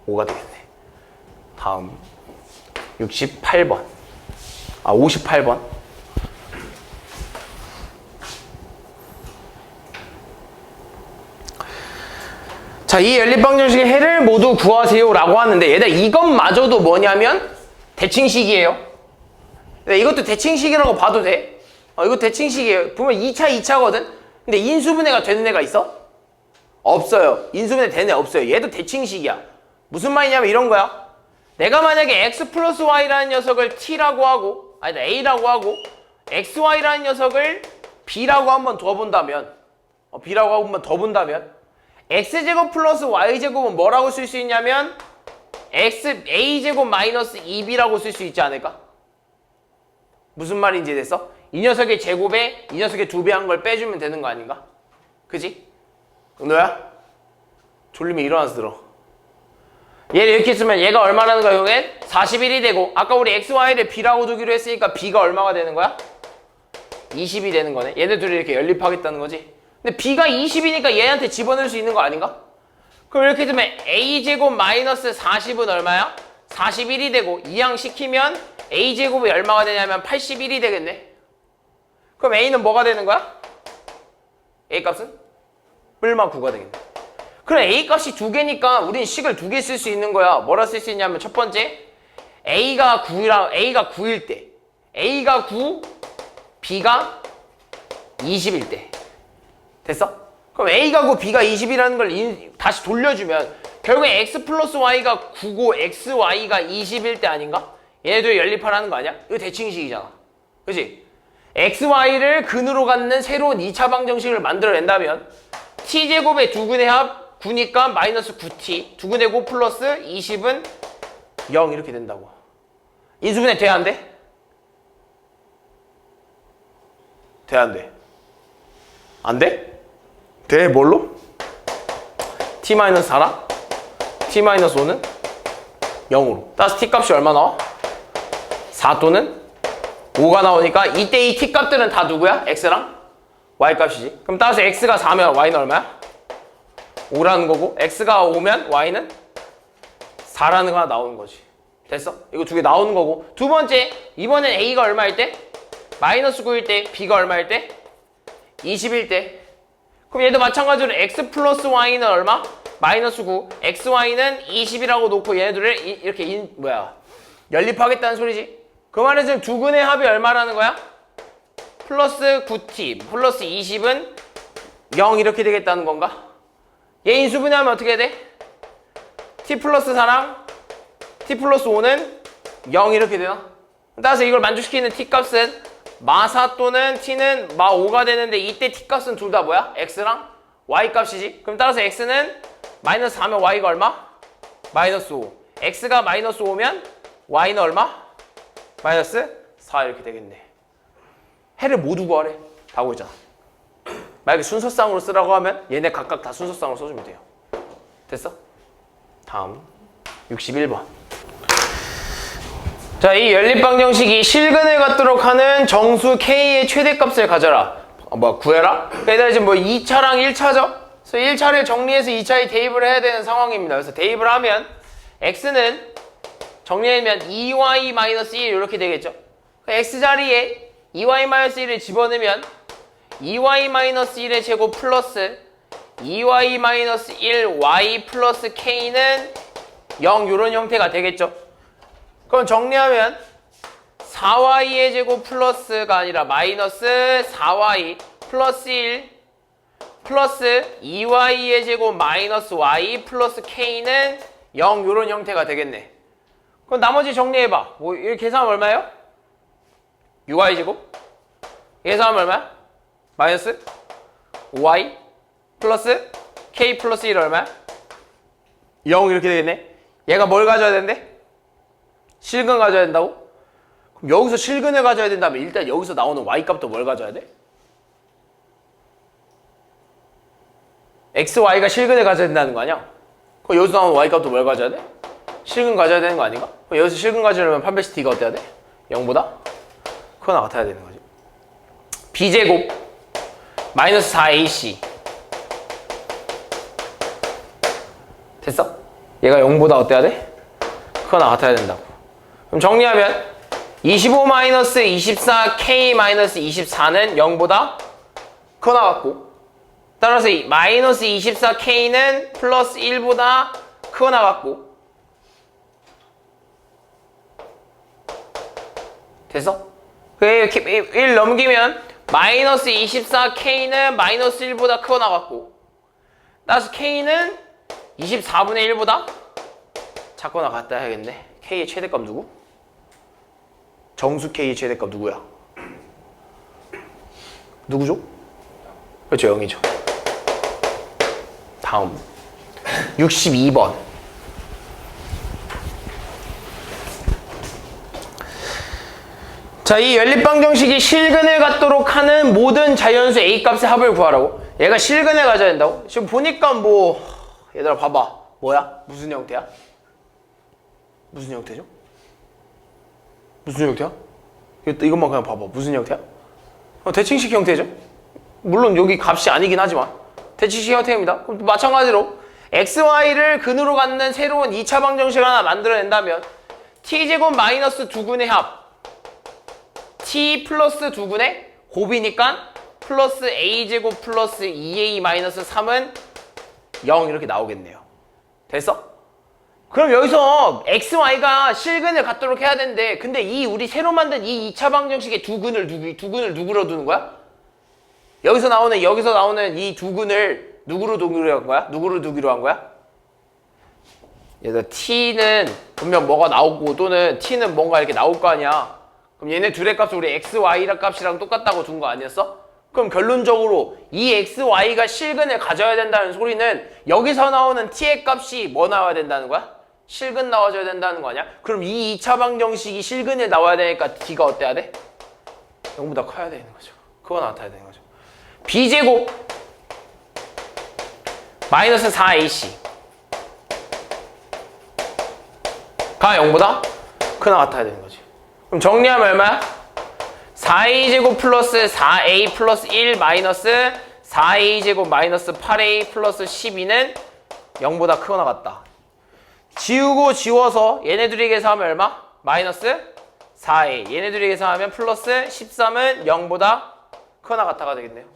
5가 되겠네. 다음 68번. 58번. 자, 이 연립방정식의 해를 모두 구하세요 라고 하는데 얘들 이것마저도 뭐냐면 대칭식이에요. 이것도 대칭식이라고 봐도 돼. 이거 대칭식이에요. 보면 2차거든? 근데 인수분해가 되는 애가 있어? 없어요. 인수분해 되는 애 없어요. 얘도 대칭식이야. 무슨 말이냐면 이런 거야. 내가 만약에 x 플러스 y라는 녀석을 t라고 하고 아니다 a라고 하고 xy라는 녀석을 b라고 한번 더 본다면 b라고 한번 더 본다면 x제곱 플러스 y제곱은 뭐라고 쓸 수 있냐면 a제곱 마이너스 2b라고 쓸 수 있지 않을까? 무슨 말인지 됐어? 이 녀석의 제곱에 이 녀석의 2배 한 걸 빼주면 되는 거 아닌가? 그지? 은호야? 졸리면 일어나서 들어. 얘를 이렇게 쓰면 얘가 얼마라는 거야, 형엔? 41이 되고 아까 우리 xy를 b라고 두기로 했으니까 b가 얼마가 되는 거야? 20이 되는 거네. 얘네 둘이 이렇게 연립하겠다는 거지. 근데 b가 20이니까 얘한테 집어넣을 수 있는 거 아닌가? 그럼 이렇게 되면 a제곱 마이너스 40은 얼마야? 41이 되고 이항시키면 a제곱이 얼마가 되냐면 81이 되겠네. 그럼 a는 뭐가 되는 거야? a값은? 뿔마 9가 되겠네. 그럼 a값이 2개니까 우린 식을 2개 쓸 수 있는 거야. 뭐라 쓸 수 있냐면 첫 번째 a가 9일 때 a가 9, b가 20일 때 됐어? 그럼 a가 9, b가 20이라는 걸 다시 돌려주면 결국에 x 플러스 y가 9고 xy가 20일 때 아닌가? 얘네들 연립하라는 거 아니야? 이거 대칭식이잖아. 그치? xy를 근으로 갖는 새로운 2차 방정식을 만들어낸다면 t제곱의 2분의 합 9니까 마이너스 9t 2분의 9 플러스 20은 0 이렇게 된다고. 인수분해 돼? 안 돼? 돼? 안 돼? 안 돼? 돼? 뭘로? t-4랑 t-5는 0으로. 따라서 t값이 얼마 나와? 4 또는 5가 나오니까 이때 이 t값들은 다 누구야? x랑 y값이지. 그럼 따라서 x가 4면 y는 얼마야? 5라는 거고 x가 5면 y는 4라는 거가 나오는 거지. 됐어? 이거 두 개 나오는 거고 두 번째 이번엔 a가 얼마일 때? 마이너스 9일 때 b가 얼마일 때? 20일 때. 그럼 얘도 마찬가지로 x 플러스 y는 얼마? 마이너스 9 xy는 20이라고 놓고 얘네들을 이렇게 연립하겠다는 소리지. 그 말은 지금 두 근의 합이 얼마라는 거야? 플러스 9t 플러스 20은 0 이렇게 되겠다는 건가? 얘 인수분해하면 어떻게 돼? t 플러스 4랑 t 플러스 5는 0 이렇게 되나? 따라서 이걸 만족시키는 t값은 마4 또는 t는 마5가 되는데 이때 t값은 둘 다 뭐야? x랑 y값이지? 그럼 따라서 x는 마이너스 4면 y가 얼마? 마이너스 5 x가 마이너스 5면 y는 얼마? 마이너스 4 이렇게 되겠네. 해를 모두 구하래. 다 구했잖아. 만약에 순서상으로 쓰라고 하면 얘네 각각 다 순서상으로 써주면 돼요. 됐어? 다음 61번. 자, 이 연립방정식이 실근을 갖도록 하는 정수 K의 최대값을 가져라. 구해라? 그러니까 지금 2차랑 1차죠? 그래서 1차를 정리해서 2차에 대입을 해야 되는 상황입니다. 그래서 대입을 하면 X는 정리하면 2y-1 이렇게 되겠죠? X자리에 2y-1을 집어넣으면 2y-1의 제곱 플러스 2y-1 y 플러스 k는 0 이런 형태가 되겠죠. 그럼 정리하면 4y의 제곱 플러스가 아니라 마이너스 4y 플러스 1 플러스 2y의 제곱 마이너스 y 플러스 k는 0 이런 형태가 되겠네. 그럼 나머지 정리해봐. 이렇게 계산하면 얼마예요? 6y 제곱 여기서 하면 얼마야? 마이너스 5y 플러스 k 플러스 1 얼마야? 0 이렇게 되겠네. 얘가 뭘 가져야 된대? 실근 가져야 된다고? 그럼 여기서 실근을 가져야 된다면 일단 여기서 나오는 y 값도 뭘 가져야 돼? x, y가 실근을 가져야 된다는 거 아니야? 그럼 여기서 나오는 y 값도 뭘 가져야 돼? 실근 가져야 되는 거 아닌가? 그럼 여기서 실근 가져려면 판별식 t가 어때야 돼? 0보다 크거나 같아야 되는 거지. b제곱 마이너스 4ac 됐어? 얘가 0보다 어때야 돼? 크거나 같아야 된다고. 그럼 정리하면 25 마이너스 24 k 마이너스 24는 0보다 크거나 같고, 따라서 마이너스 24 k는 플러스 1보다 크거나 같고. 됐어? 1 넘기면 마이너스 24 k는 마이너스 1보다 크거나 같고, 따라서 k는 24분의 1보다 작거나 같다 해야겠네. k의 최대값 누구? 정수 k의 최대값 누구야? 누구죠? 그렇죠, 0이죠. 다음 62번. 자, 이 연립방정식이 실근을 갖도록 하는 모든 자연수 A값의 합을 구하라고. 얘가 실근을 가져야 된다고? 지금 보니까 뭐 얘들아 봐봐. 뭐야? 무슨 형태야? 무슨 형태죠? 무슨 형태야? 이것만 그냥 봐봐. 무슨 형태야? 대칭식 형태죠? 물론 여기 값이 아니긴 하지만 대칭식 형태입니다. 그럼 마찬가지로 xy를 근으로 갖는 새로운 2차 방정식을 하나 만들어낸다면 t제곱 마이너스 두근의 합 t 플러스 두근의 곱이니까 플러스 a제곱 플러스 2a 마이너스 3은 0 이렇게 나오겠네요. 됐어? 그럼 여기서 xy가 실근을 갖도록 해야 되는데, 근데 이 우리 새로 만든 이 2차 방정식의 두근을 누구로 두는 거야? 여기서 나오는 이 두근을 누구로 두기로 한 거야? 누구로 두기로 한 거야? 얘들 t는 분명 뭐가 나오고 또는 t는 뭔가 이렇게 나올 거 아니야. 그럼 얘네 둘의 값을 우리 x, y 값이랑 똑같다고 둔 거 아니었어? 그럼 결론적으로 이 x, y가 실근을 가져야 된다는 소리는 여기서 나오는 t의 값이 뭐 나와야 된다는 거야? 실근 나와줘야 된다는 거 아니야? 그럼 이 2차 방정식이 실근에 나와야 되니까 d가 어때야 돼? 0보다 커야 되는 거죠. 그거 나타나야 되는 거죠. b제곱 마이너스 4ac 가 0보다 크나 같아야 되는 거지. 그럼 정리하면 얼마야? 4a제곱 플러스 4a 플러스 1 마이너스 4a제곱 마이너스 8a 플러스 12는 0보다 크거나 같다. 지우고 지워서 얘네들이 계산하면 얼마? 마이너스 4a. 얘네들이 계산하면 플러스 13은 0보다 크거나 같아가 되겠네요.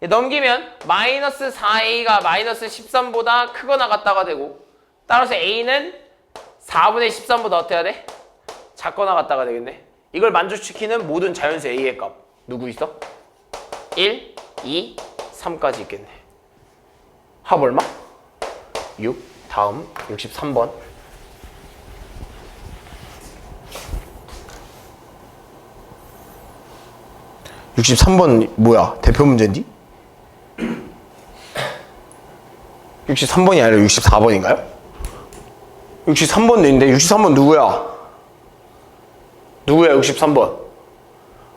넘기면 마이너스 4a가 마이너스 13보다 크거나 같다가 되고, 따라서 a는 4분의 13보다 어때야 돼? 작거나 같다가 되겠네. 이걸 만족시키는 모든 자연수 a의 값 누구 있어? 1, 2, 3까지 있겠네. 합 얼마? 6. 다음 63번. 뭐야? 대표 문제인데? 63번이 아니라 64번인가요? 63번 내인데 63번 누구야? 63번?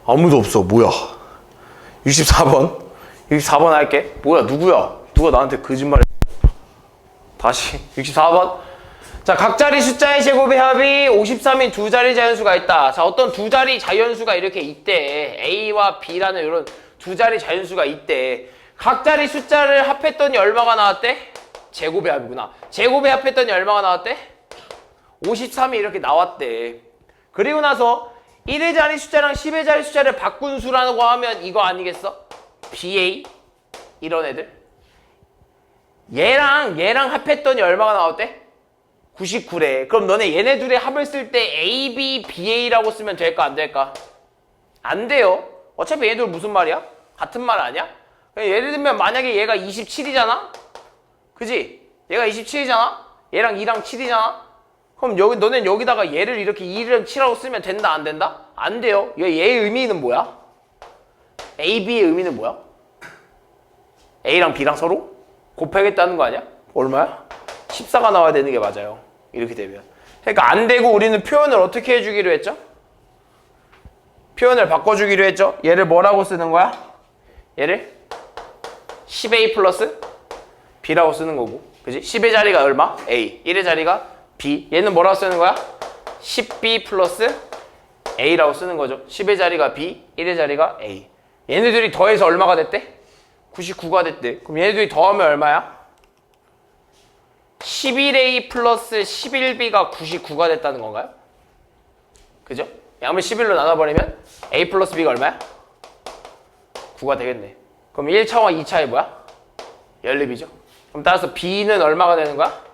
아무도 없어. 뭐야? 64번 할게. 뭐야? 누구야? 누가 나한테 거짓말해? 다시 64번. 자, 각 자리 숫자의 제곱의 합이 53인 두 자리 자연수가 있다. 자, 어떤 두 자리 자연수가 이렇게 있대. A와 B라는 이런 두 자리 자연수가 있대. 각 자리 숫자를 합했더니 얼마가 나왔대? 제곱의 합이구나. 제곱의 합했더니 얼마가 나왔대? 53이 이렇게 나왔대. 그리고 나서 1의 자리 숫자랑 10의 자리 숫자를 바꾼 수라고 하면 이거 아니겠어? BA 이런 애들. 얘랑 합했더니 얼마가 나왔대? 99래. 그럼 너네 얘네 둘의 합을 쓸 때 A, B, BA라고 쓰면 될까 안 될까? 안 돼요. 어차피 얘네들 무슨 말이야? 같은 말 아니야? 예를 들면 만약에 얘가 27이잖아? 그지? 얘가 27이잖아? 얘랑 2랑 7이잖아? 그럼 여기 너넨 여기다가 얘를 이렇게 2랑 7하고 쓰면 된다 안 된다? 안 돼요. 얘의 의미는 뭐야? A, B의 의미는 뭐야? A랑 B랑 서로 곱하겠다는 거 아니야? 얼마야? 14가 나와야 되는 게 맞아요. 이렇게 되면. 그러니까 안 되고 우리는 표현을 어떻게 해주기로 했죠? 표현을 바꿔주기로 했죠? 얘를 뭐라고 쓰는 거야? 얘를 10A 플러스 B라고 쓰는 거고, 그지? 10의 자리가 얼마? A. 1의 자리가 B. 얘는 뭐라고 쓰는 거야? 10B 플러스 A라고 쓰는 거죠. 10의 자리가 B, 1의 자리가 A. 얘네들이 더해서 얼마가 됐대? 99가 됐대. 그럼 얘네들이 더하면 얼마야? 11A 플러스 11B가 99가 됐다는 건가요? 그죠? 양면 11로 나눠버리면 A 플러스 B가 얼마야? 9가 되겠네. 그럼 1차와 2차의 뭐야? 연립이죠. 그럼 따라서 B는 얼마가 되는 거야?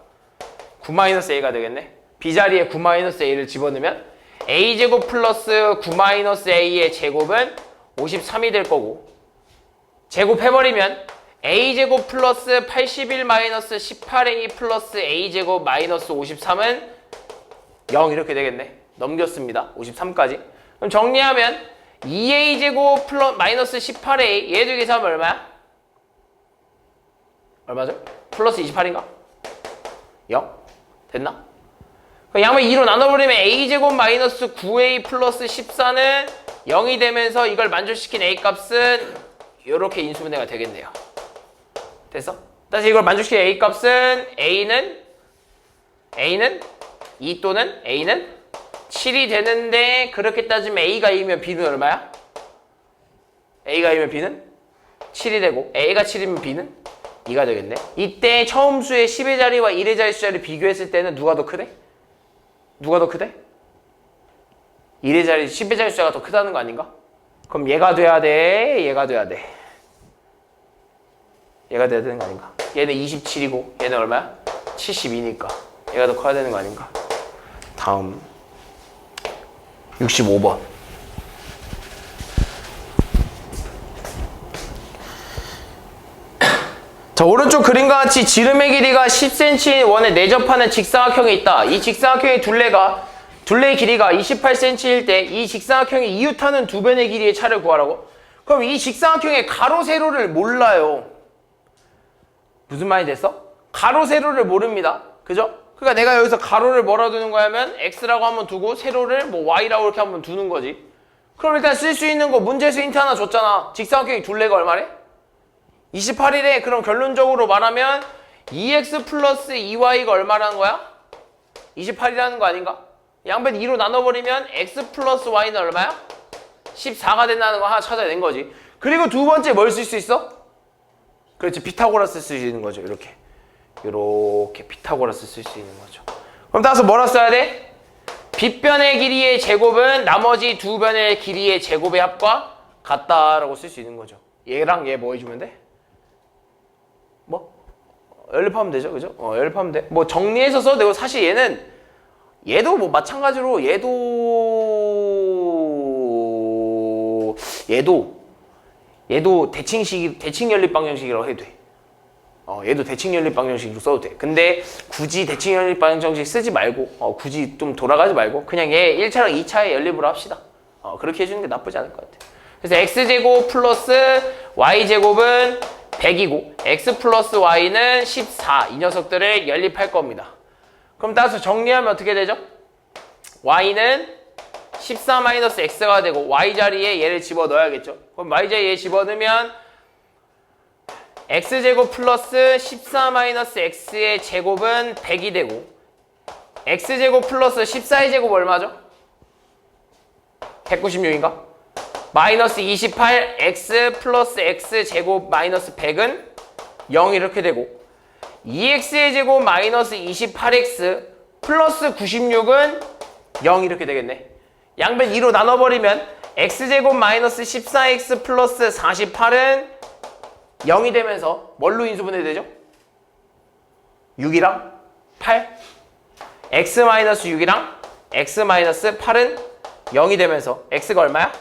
9-A가 되겠네. B 자리에 9-A를 집어넣으면 A제곱 플러스 9-A의 제곱은 53이 될 거고, 제곱해버리면 A제곱 플러스 81-18A 플러스 A제곱 마이너스 53은 0 이렇게 되겠네. 넘겼습니다. 53까지. 그럼 정리하면 2A제곱 플러스 마이너스 18A 얘도 계산하면 얼마야? 얼마죠? 플러스 28인가? 0? 됐나? 양면 2로 나눠버리면 A제곱 마이너스 9A 플러스 14는 0이 되면서 이걸 만족시킨 A 값은 이렇게 인수분해가 되겠네요. 됐어? 다시 이걸 만족시킨 A 값은 A는 2 또는 A는 7이 되는데, 그렇게 따지면 A가 2면 B는 얼마야? A가 2면 B는 7이 되고, A가 7이면 B는 2가 되겠네. 이때 처음 수의 10의 자리와 1의 자리 숫자를 비교했을 때는 누가 더 크대? 누가 더 크대? 1의 자리, 10의 자리 숫자가 더 크다는 거 아닌가? 그럼 얘가 돼야 돼? 얘가 돼야 돼? 얘가 돼야 되는 거 아닌가? 얘는 27이고 얘는 얼마야? 72니까 얘가 더 커야 되는 거 아닌가? 다음 65번. 자, 오른쪽 그림과 같이 지름의 길이가 10cm인 원에 내접하는 직사각형이 있다. 이 직사각형의 둘레의 길이가 28cm일 때 이 직사각형이 이웃하는 두 변의 길이의 차를 구하라고? 그럼 이 직사각형의 가로 세로를 몰라요. 무슨 말이 됐어? 가로 세로를 모릅니다. 그죠? 그러니까 내가 여기서 가로를 뭐라 두는 거냐면 x라고 한번 두고 세로를 뭐 y라고 이렇게 한번 두는 거지. 그럼 일단 쓸 수 있는 거 문제에서 힌트 하나 줬잖아. 직사각형의 둘레가 얼마래? 28이래. 그럼 결론적으로 말하면 2x 플러스 2y가 얼마라는 거야? 28이라는 거 아닌가? 양변 2로 나눠버리면 x 플러스 y는 얼마야? 14가 된다는 거 하나 찾아낸 거지. 그리고 두 번째 뭘 쓸 수 있어? 그렇지, 피타고라스 쓸 수 있는 거죠. 이렇게 피타고라스 쓸 수 있는 거죠. 그럼 따라서 뭐라 써야 돼? 빗변의 길이의 제곱은 나머지 두 변의 길이의 제곱의 합과 같다라고 쓸 수 있는 거죠. 얘랑 얘 뭐 해주면 돼? 뭐? 연립하면 되죠, 그죠? 연립하면 돼. 뭐 정리해서 써도 되고, 사실 얘도 뭐 마찬가지로 얘도 대칭 연립 방정식이라고 해도 돼. 얘도 대칭 연립 방정식으로 써도 돼. 근데 굳이 대칭 연립 방정식 쓰지 말고, 굳이 좀 돌아가지 말고 그냥 얘 1차랑 2차의 연립으로 합시다. 그렇게 해주는 게 나쁘지 않을 것 같아. 그래서 x제곱 플러스 y제곱은 100이고 x 플러스 y는 14. 이 녀석들을 연립할 겁니다. 그럼 따라서 정리하면 어떻게 되죠? y는 14-x가 되고 y 자리에 얘를 집어넣어야겠죠. 그럼 y 자리에 얘 집어넣으면 x제곱 플러스 14-x의 제곱은 100이 되고 x제곱 플러스 14의 제곱 얼마죠? 196인가? 마이너스 28 x 플러스 x 제곱 마이너스 100은 0 이렇게 되고 2x의 제곱 마이너스 28x 플러스 96은 0 이렇게 되겠네. 양변 2로 나눠버리면 x제곱 마이너스 14x 플러스 48은 0이 되면서 뭘로 인수분해 되죠? 6이랑 8 x 마이너스 6이랑 x 마이너스 8은 0이 되면서 x가 얼마야?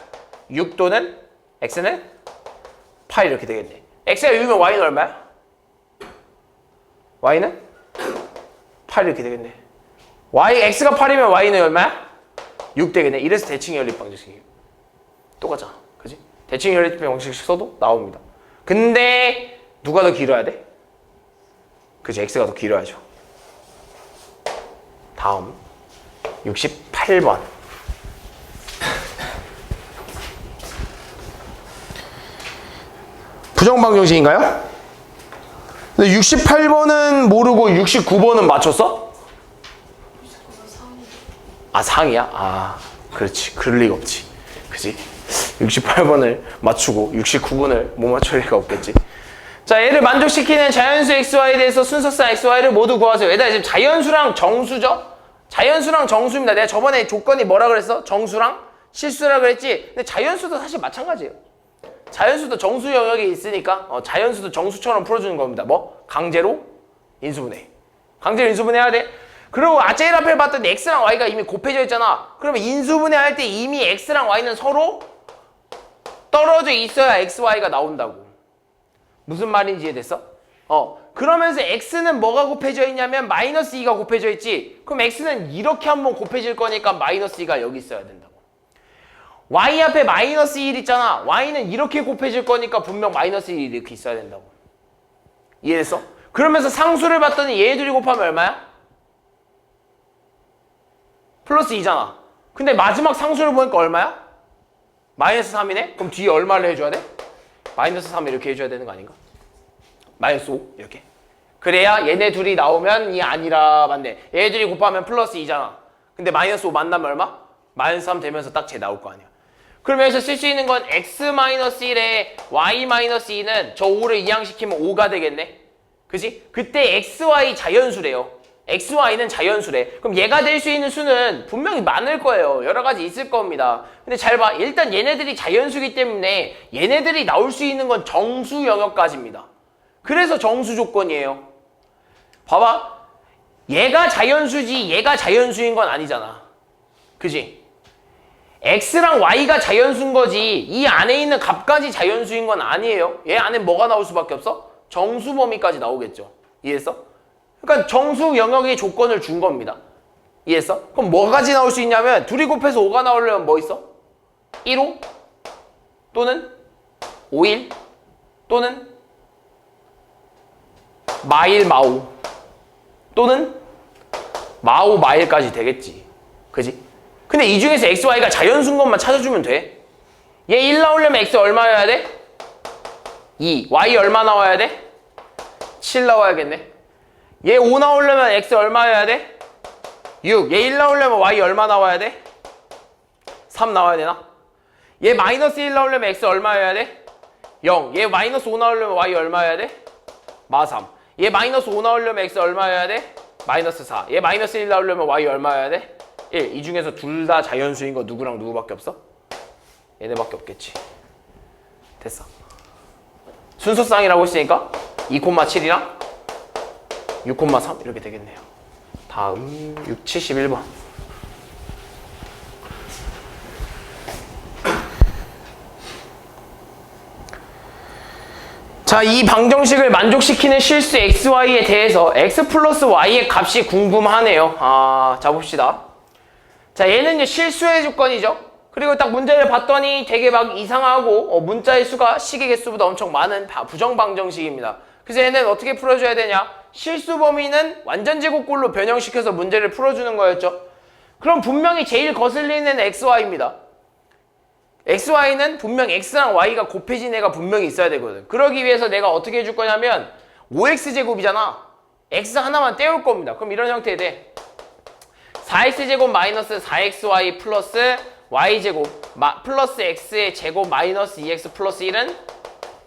6 또는 x는 8 이렇게 되겠네. x가 6이면 y는 얼마야? y는 8 이렇게 되겠네. x가 8이면 y는 얼마야? 6 되겠네. 이래서 대칭 연립 방정식이에요. 똑같잖아. 그지? 대칭 연립 방정식 써도 나옵니다. 근데 누가 더 길어야 돼? 그지? x가 더 길어야죠. 다음 68번. 부정방정식인가요? 근데 68번은 모르고 69번은 맞췄어? 아, 상이야? 아, 그렇지. 그럴 리가 없지. 그지? 68번을 맞추고 69번을 못 맞출 리가 없겠지. 자, 얘를 만족시키는 자연수 xy에 대해서 순서상 xy를 모두 구하세요. 얘들아, 지금 자연수랑 정수죠? 자연수랑 정수입니다. 내가 저번에 조건이 뭐라 그랬어? 정수랑 실수라 그랬지? 근데 자연수도 사실 마찬가지예요. 자연수도 정수 영역에 있으니까 자연수도 정수처럼 풀어주는 겁니다. 뭐? 강제로 인수분해. 강제로 인수분해 해야 돼. 그리고 제일 앞에 봤던 x랑 y가 이미 곱해져 있잖아. 그러면 인수분해 할 때 이미 x랑 y는 서로 떨어져 있어야 x, y가 나온다고. 무슨 말인지 이해됐어? 그러면서 x는 뭐가 곱해져 있냐면 마이너스 2가 곱해져 있지. 그럼 x는 이렇게 한번 곱해질 거니까 마이너스 2가 여기 있어야 된다고. y 앞에 마이너스 1 있잖아. y는 이렇게 곱해질 거니까 분명 마이너스 1이 이렇게 있어야 된다고. 이해됐어? 그러면서 상수를 봤더니 얘 둘이 곱하면 얼마야? 플러스 2잖아. 근데 마지막 상수를 보니까 얼마야? 마이너스 3이네? 그럼 뒤에 얼마를 해줘야 돼? 마이너스 3 이렇게 해줘야 되는 거 아닌가? 마이너스 5 이렇게. 그래야 얘네 둘이 나오면 이 아니라 맞네. 얘네 둘이 곱하면 플러스 2잖아. 근데 마이너스 5 만나면 얼마? 마이너스 3 되면서 딱 쟤 나올 거 아니야. 그러면서 쓸 수 있는 건 x-1에 y-2는 저 5를 이항시키면 5가 되겠네. 그지? 그때 xy 자연수래요. xy는 자연수래. 그럼 얘가 될 수 있는 수는 분명히 많을 거예요. 여러 가지 있을 겁니다. 근데 잘 봐. 일단 얘네들이 자연수기 때문에 얘네들이 나올 수 있는 건 정수 영역까지입니다. 그래서 정수 조건이에요. 봐봐. 얘가 자연수지 얘가 자연수인 건 아니잖아. 그지? x랑 y가 자연수인 거지 이 안에 있는 값까지 자연수인 건 아니에요. 얘 안에 뭐가 나올 수밖에 없어? 정수 범위까지 나오겠죠. 이해했어? 그러니까 정수 영역의 조건을 준 겁니다. 이해했어? 그럼 뭐까지 나올 수 있냐면 둘이 곱해서 5가 나오려면 뭐 있어? 1호 또는 5일 또는 마일 마오 또는 마오 마일까지 되겠지. 그지? 근데 이 중에서 x, y가 자연수인 것만 찾아주면 돼. 얘 1 나오려면 x 얼마여야 돼? 2. y 얼마 나와야 돼? 7 나와야겠네. 얘 5 나오려면 x 얼마여야 돼? 6. 얘 1 나오려면 y 얼마 나와야 돼? 3 나와야 되나? 얘 마이너스 1 나오려면 x 얼마여야 돼? 0. 얘 마이너스 5 나오려면 y 얼마여야 돼? -3. 얘 마이너스 5 나오려면 x 얼마여야 돼? -4. 얘 마이너스 1 나오려면 y 얼마여야 돼? 1. 이 중에서 둘 다 자연수인 거 누구랑 누구밖에 없어? 얘네밖에 없겠지. 됐어. 순서쌍이라고 했으니까 2,7이랑 6,3 이렇게 되겠네요. 다음 71번. 자, 이 방정식을 만족시키는 실수 xy에 대해서 x 플러스 y의 값이 궁금하네요. 자, 봅시다. 자, 얘는 이제 실수의 조건이죠. 그리고 딱 문제를 봤더니 되게 막 이상하고 문자의 수가 식의 개수보다 엄청 많은 부정방정식입니다. 그래서 얘는 어떻게 풀어줘야 되냐? 실수 범위는 완전 제곱꼴로 변형시켜서 문제를 풀어주는 거였죠. 그럼 분명히 제일 거슬리는 xy입니다. xy는 분명 x랑 y가 곱해진 애가 분명히 있어야 되거든. 그러기 위해서 내가 어떻게 해줄 거냐면 5x제곱이잖아. x 하나만 떼올 겁니다. 그럼 이런 형태에 돼. 4x제곱 마이너스 4xy 플러스 y제곱 플러스 x의 제곱 마이너스 2x 플러스 1은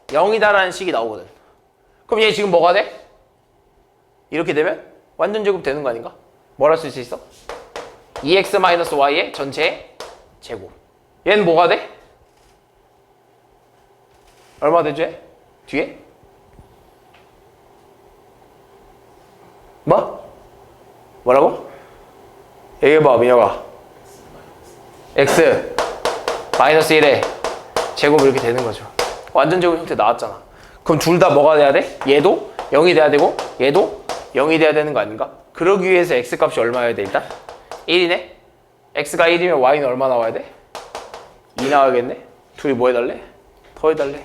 0이다라는 식이 나오거든. 그럼 얘 지금 뭐가 돼? 이렇게 되면 완전 제곱 되는 거 아닌가? 뭘 할 수 있어? 2x 마이너스 y의 전체 제곱. 얘는 뭐가 돼? 얼마 되죠? 뒤에? 뭐? 뭐라고? 얘기해봐, 민혁아. x 마이너스 1에 제곱 이렇게 되는 거죠. 완전 제곱 형태 나왔잖아. 그럼 둘 다 뭐가 돼야 돼? 얘도 0이 돼야 되고 얘도 0이 돼야 되는 거 아닌가? 그러기 위해서 x값이 얼마여야 돼 일단? 1이네? x가 1이면 y는 얼마 나와야 돼? 2 나와야겠네? 둘이 뭐 해달래? 더 해달래?